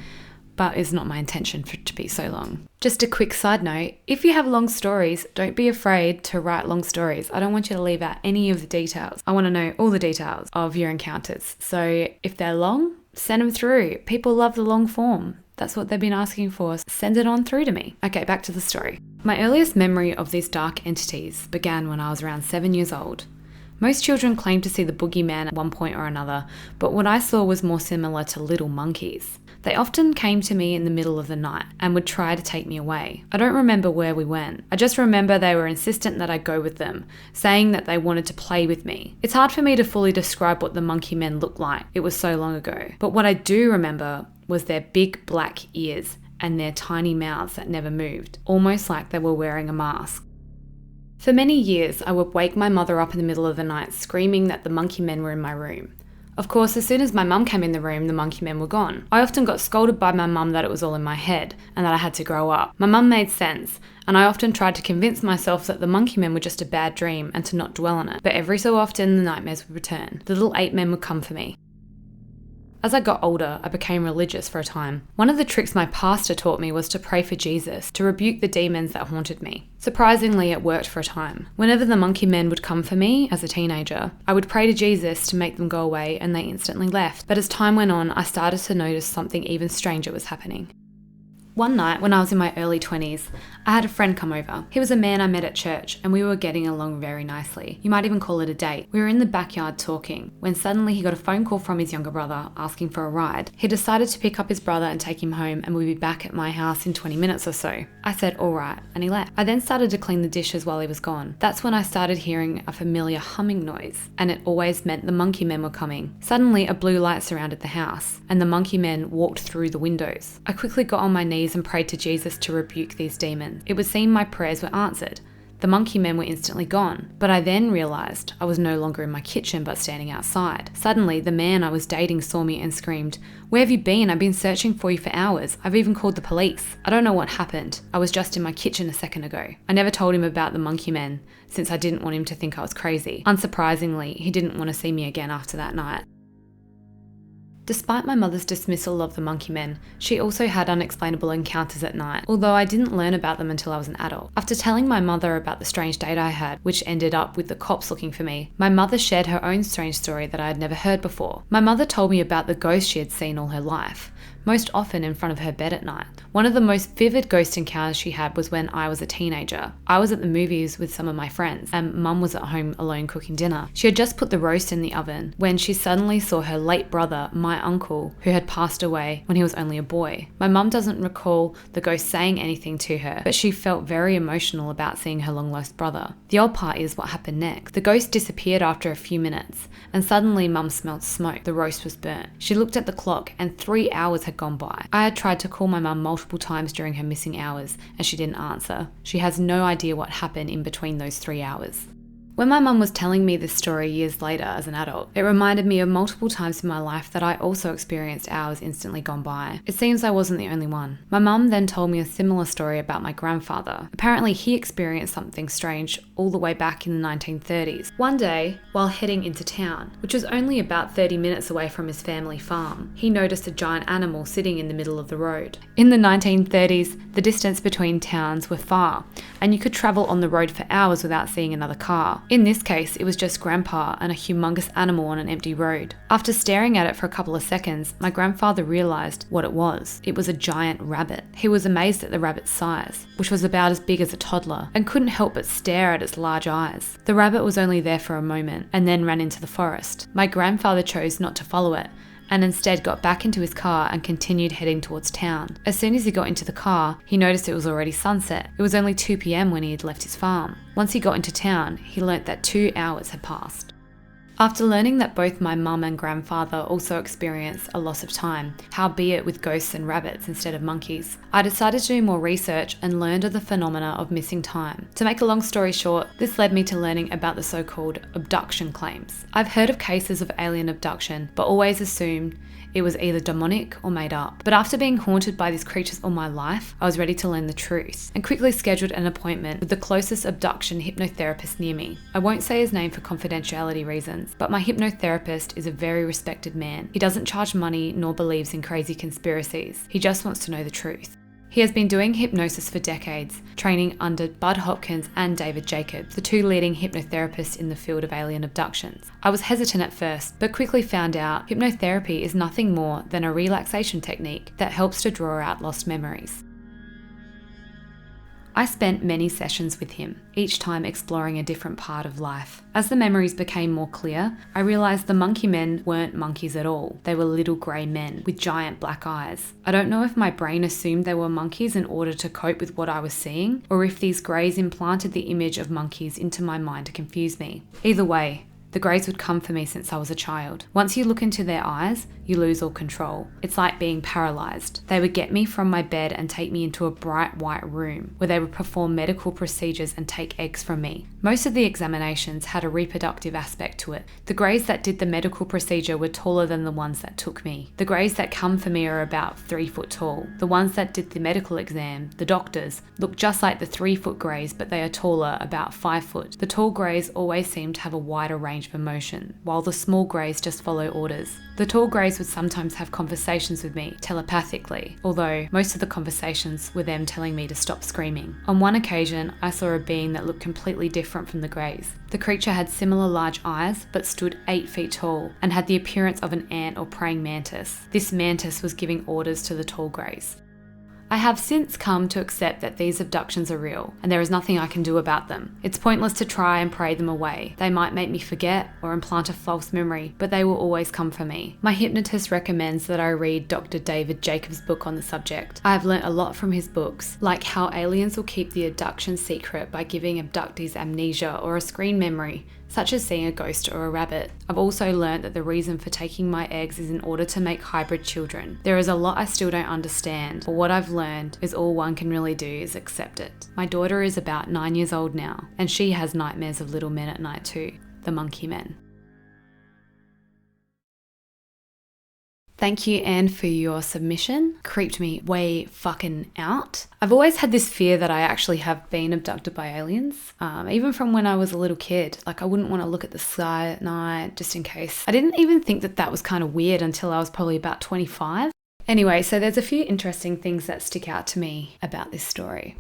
A: but it's not my intention for it to be so long. Just a quick side note, if you have long stories, don't be afraid to write long stories. I don't want you to leave out any of the details. I want to know all the details of your encounters. So if they're long, send them through. People love the long form. That's what they've been asking for. Send it on through to me. Okay, back to the story. My earliest memory of these dark entities began when I was around 7 years old. Most children claim to see the boogeyman at one point or another, but what I saw was more similar to little monkeys. They often came to me in the middle of the night and would try to take me away. I don't remember where we went. I just remember they were insistent that I go with them, saying that they wanted to play with me. It's hard for me to fully describe what the monkeymen looked like. It was so long ago. But what I do remember was their big black ears and their tiny mouths that never moved, almost like they were wearing a mask. For many years, I would wake my mother up in the middle of the night screaming that the monkeymen were in my room. Of course, as soon as my mum came in the room, the monkey men were gone. I often got scolded by my mum that it was all in my head and that I had to grow up. My mum made sense, and I often tried to convince myself that the monkey men were just a bad dream and to not dwell on it. But every so often, the nightmares would return. The little ape men would come for me. As I got older, I became religious for a time. One of the tricks my pastor taught me was to pray for Jesus, to rebuke the demons that haunted me. Surprisingly, it worked for a time. Whenever the monkey men would come for me as a teenager, I would pray to Jesus to make them go away, and they instantly left. But as time went on, I started to notice something even stranger was happening. One night, when I was in my early 20s, I had a friend come over. He was a man I met at church, and we were getting along very nicely. You might even call it a date. We were in the backyard talking, when suddenly he got a phone call from his younger brother asking for a ride. He decided to pick up his brother and take him home, and we'd be back at my house in 20 minutes or so. I said, all right, and he left. I then started to clean the dishes while he was gone. That's when I started hearing a familiar humming noise, and it always meant the monkey men were coming. Suddenly, a blue light surrounded the house, and the monkey men walked through the windows. I quickly got on my knees and prayed to Jesus to rebuke these demons. It would seem my prayers were answered. The monkey men were instantly gone, but I then realised I was no longer in my kitchen but standing outside. Suddenly, the man I was dating saw me and screamed, "Where have you been? I've been searching for you for hours. I've even called the police." I don't know what happened. I was just in my kitchen a second ago. I never told him about the monkey men, since I didn't want him to think I was crazy. Unsurprisingly, he didn't want to see me again after that night. Despite my mother's dismissal of the monkey men, she also had unexplainable encounters at night, although I didn't learn about them until I was an adult. After telling my mother about the strange date I had, which ended up with the cops looking for me, my mother shared her own strange story that I had never heard before. My mother told me about the ghost she had seen all her life, most often in front of her bed at night. One of the most vivid ghost encounters she had was when I was a teenager. I was at the movies with some of my friends, and Mum was at home alone cooking dinner. She had just put the roast in the oven when she suddenly saw her late brother, my uncle, who had passed away when he was only a boy. My mum doesn't recall the ghost saying anything to her, but she felt very emotional about seeing her long-lost brother. The odd part is what happened next. The ghost disappeared after a few minutes, and suddenly Mum smelled smoke. The roast was burnt. She looked at the clock, and 3 hours had gone by. I had tried to call my mum multiple times during her missing hours, and she didn't answer. She has no idea what happened in between those 3 hours. When my mum was telling me this story years later as an adult, it reminded me of multiple times in my life that I also experienced hours instantly gone by. It seems I wasn't the only one. My mum then told me a similar story about my grandfather. Apparently he experienced something strange all the way back in the 1930s. One day, while heading into town, which was only about 30 minutes away from his family farm, he noticed a giant animal sitting in the middle of the road. In the 1930s, the distance between towns were far, and you could travel on the road for hours without seeing another car. In this case, it was just Grandpa and a humongous animal on an empty road. After staring at it for a couple of seconds, my grandfather realised what it was. It was a giant rabbit. He was amazed at the rabbit's size, which was about as big as a toddler, and couldn't help but stare at its large eyes. The rabbit was only there for a moment, and then ran into the forest. My grandfather chose not to follow it, and instead got back into his car and continued heading towards town. As soon as he got into the car, he noticed it was already sunset. It was only 2 p.m. when he had left his farm. Once he got into town, he learnt that 2 hours had passed. After learning that both my mum and grandfather also experienced a loss of time, howbeit with ghosts and rabbits instead of monkeys, I decided to do more research and learned of the phenomena of missing time. To make a long story short, this led me to learning about the so-called abduction claims. I've heard of cases of alien abduction, but always assumed it was either demonic or made up. But after being haunted by these creatures all my life, I was ready to learn the truth and quickly scheduled an appointment with the closest abduction hypnotherapist near me. I won't say his name for confidentiality reasons, but my hypnotherapist is a very respected man. He doesn't charge money nor believes in crazy conspiracies. He just wants to know the truth. He has been doing hypnosis for decades, training under Bud Hopkins and David Jacobs, the two leading hypnotherapists in the field of alien abductions. I was hesitant at first, but quickly found out hypnotherapy is nothing more than a relaxation technique that helps to draw out lost memories. I spent many sessions with him, each time exploring a different part of life. As the memories became more clear, I realised the monkey men weren't monkeys at all. They were little grey men with giant black eyes. I don't know if my brain assumed they were monkeys in order to cope with what I was seeing, or if these greys implanted the image of monkeys into my mind to confuse me. Either way, The greys would come for me since I was a child. Once you look into their eyes, you lose all control. It's like being paralyzed. They would get me from my bed and take me into a bright white room where they would perform medical procedures and take eggs from me. Most of the examinations had a reproductive aspect to it. The greys that did the medical procedure were taller than the ones that took me. The greys that come for me are about 3 foot tall. The ones that did the medical exam, the doctors, look just like the 3 foot greys, but they are taller, about 5 foot. The tall greys always seem to have a wider range of emotion, while the small greys just follow orders. The tall greys would sometimes have conversations with me telepathically, although most of the conversations were them telling me to stop screaming. On one occasion, I saw a being that looked completely different from the greys. The creature had similar large eyes, but stood 8 feet tall and had the appearance of an ant or praying mantis. This mantis was giving orders to the tall greys. I have since come to accept that these abductions are real, and there is nothing I can do about them. It's pointless to try and pray them away. They might make me forget or implant a false memory, but they will always come for me. My hypnotist recommends that I read Dr. David Jacobs' book on the subject. I have learnt a lot from his books, like how aliens will keep the abduction secret by giving abductees amnesia or a screen memory, such as seeing a ghost or a rabbit. I've also learnt that the reason for taking my eggs is in order to make hybrid children. There is a lot I still don't understand, but what I've learned is all one can really do is accept it. My daughter is about 9 years old now, and she has nightmares of little men at night too, the monkeymen. Thank you, Anne, for your submission. Creeped me way fucking out. I've always had this fear that I actually have been abducted by aliens, even from when I was a little kid. Like, I wouldn't want to look at the sky at night just in case. I didn't even think that that was kind of weird until I was probably about 25. Anyway, so there's a few interesting things that stick out to me about this story.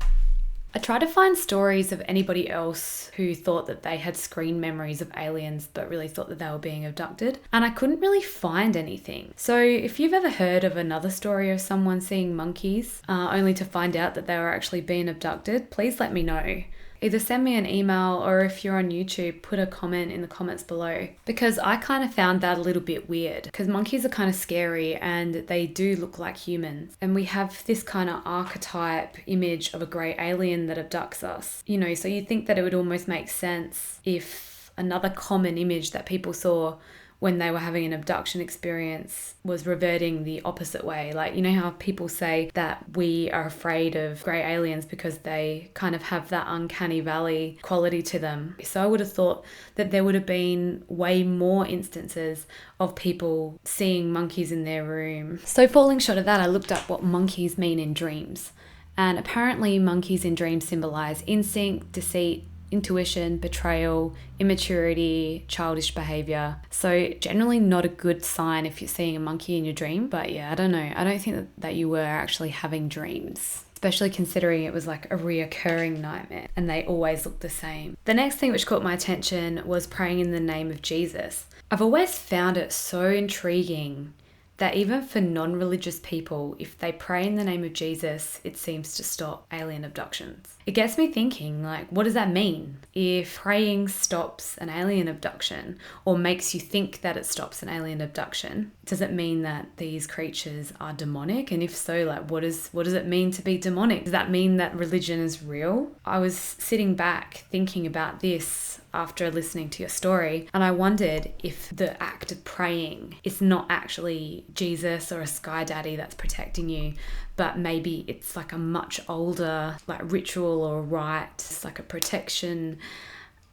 A: I tried to find stories of anybody else who thought that they had screen memories of aliens but really thought that they were being abducted, and I couldn't really find anything. So if you've ever heard of another story of someone seeing monkeys only to find out that they were actually being abducted, please let me know. Either send me an email, or if you're on YouTube, put a comment in the comments below, because I kind of found that a little bit weird, because monkeys are kind of scary and they do look like humans, and we have this kind of archetype image of a grey alien that abducts us, you know, so you'd think that it would almost make sense if another common image that people saw when they were having an abduction experience was reverting the opposite way. Like, you know how people say that we are afraid of grey aliens because they kind of have that uncanny valley quality to them. So I would have thought that there would have been way more instances of people seeing monkeys in their room. So falling short of that, I looked up what monkeys mean in dreams. And apparently monkeys in dreams symbolize instinct, deceit, intuition, betrayal, immaturity, childish behavior. So generally not a good sign if you're seeing a monkey in your dream. But yeah, I don't know. I don't think that you were actually having dreams, especially considering it was like a reoccurring nightmare and they always look the same. The next thing which caught my attention was praying in the name of Jesus. I've always found it so intriguing that even for non-religious people, if they pray in the name of Jesus, it seems to stop alien abductions. It gets me thinking, like, what does that mean? If praying stops an alien abduction, or makes you think that it stops an alien abduction, does it mean that these creatures are demonic? And if so, like, what does it mean to be demonic? Does that mean that religion is real? I was sitting back thinking about this after listening to your story, and I wondered if the act of praying is not actually Jesus or a sky daddy that's protecting you, but maybe it's like a much older like ritual or rite. It's like a protection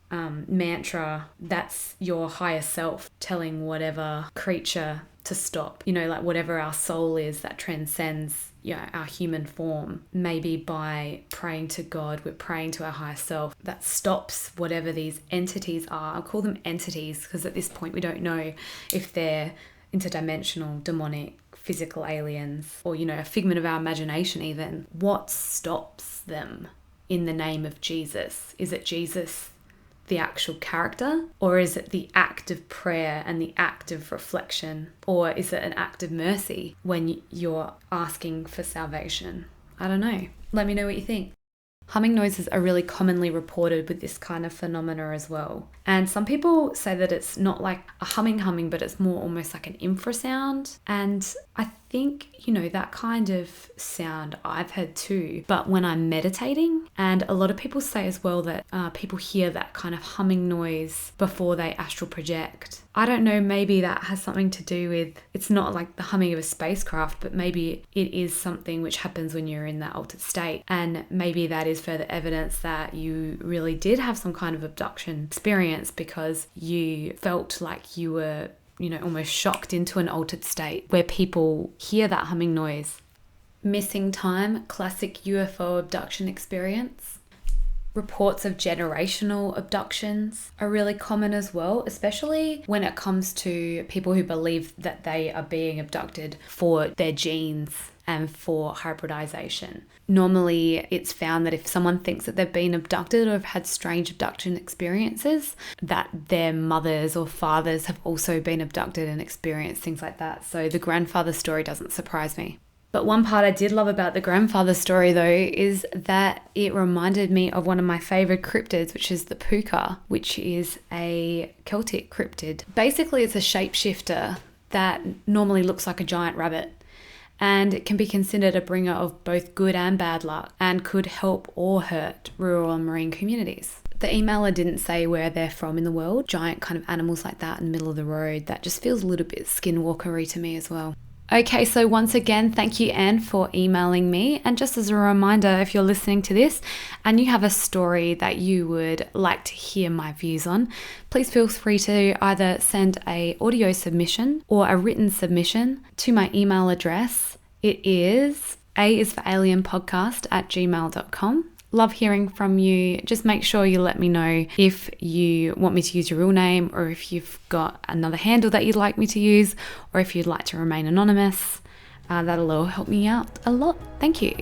A: mantra that's your higher self telling whatever creature to stop, you know, like whatever our soul is that transcends, you know, our human form. Maybe by praying to God, we're praying to our higher self that stops whatever these entities are. I'll call them entities because at this point we don't know if they're interdimensional, demonic, physical aliens, or, you know, a figment of our imagination even. What stops them in the name of Jesus? Is it Jesus, the actual character, or is it the act of prayer and the act of reflection, or is it an act of mercy when you're asking for salvation? I don't know. Let me know what you think. Humming noises are really commonly reported with this kind of phenomena as well. And some people say that it's not like a humming, but it's more almost like an infrasound. And I think, that kind of sound I've heard too, but when I'm meditating. And a lot of people say as well that people hear that kind of humming noise before they astral project. I don't know, maybe that has something to do with, it's not like the humming of a spacecraft, but maybe it is something which happens when you're in that altered state. And maybe that is further evidence that you really did have some kind of abduction experience, because you felt like you were, almost shocked into an altered state where people hear that humming noise. Missing time, classic UFO abduction experience. Reports of generational abductions are really common as well, especially when it comes to people who believe that they are being abducted for their genes and for hybridization. Normally, it's found that if someone thinks that they've been abducted or have had strange abduction experiences, that their mothers or fathers have also been abducted and experienced things like that. So the grandfather story doesn't surprise me. But one part I did love about the grandfather story, though, is that it reminded me of one of my favorite cryptids, which is the puka, which is a Celtic cryptid. Basically, it's a shapeshifter that normally looks like a giant rabbit, and it can be considered a bringer of both good and bad luck, and could help or hurt rural and marine communities. The emailer didn't say where they're from in the world. Giant kind of animals like that in the middle of the road, that just feels a little bit skinwalkery to me as well. Okay, so once again, thank you, Anne, for emailing me. And just as a reminder, if you're listening to this and you have a story that you would like to hear my views on, please feel free to either send an audio submission or a written submission to my email address. It is aisforalienpodcast@gmail.com. Love hearing from you. Just make sure you let me know if you want me to use your real name, or if you've got another handle that you'd like me to use, or if you'd like to remain anonymous. That'll all help me out a lot. Thank you.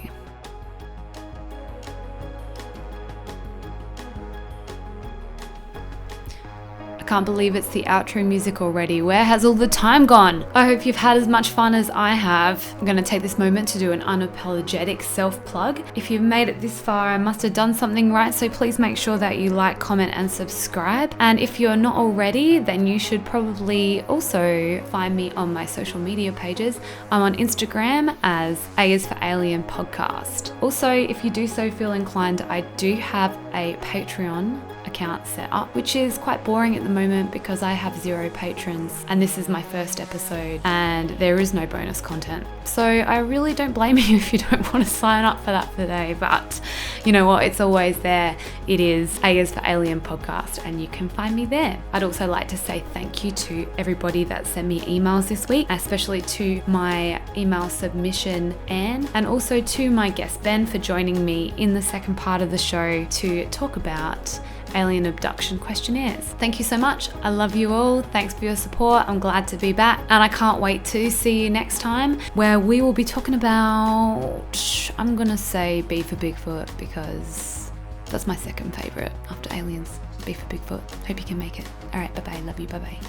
A: I can't believe it's the outro music already. Where has all the time gone? I hope you've had as much fun as I have. I'm going to take this moment to do an unapologetic self-plug. If you've made it this far, I must have done something right, so please make sure that you like, comment and subscribe. And if you're not already, then you should probably also find me on my social media pages. I'm on Instagram as A is for Alien Podcast. Also, if you do so feel inclined, I do have a Patreon account set up, which is quite boring at the moment because I have 0 patrons and this is my first episode and there is no bonus content. So I really don't blame you if you don't want to sign up for that today, but you know what, it's always there. It is A is for Alien Podcast and you can find me there. I'd also like to say thank you to everybody that sent me emails this week, especially to my email submission Anne, and also to my guest Ben for joining me in the second part of the show to talk about alien abduction questionnaires. Thank you so much. I love you all. Thanks for your support. I'm glad to be back and I can't wait to see you next time, where we will be talking about, I'm gonna say B for Bigfoot because that's my second favorite after aliens. B for Bigfoot. Hope you can make it. All right, bye-bye. Love you. Bye-bye.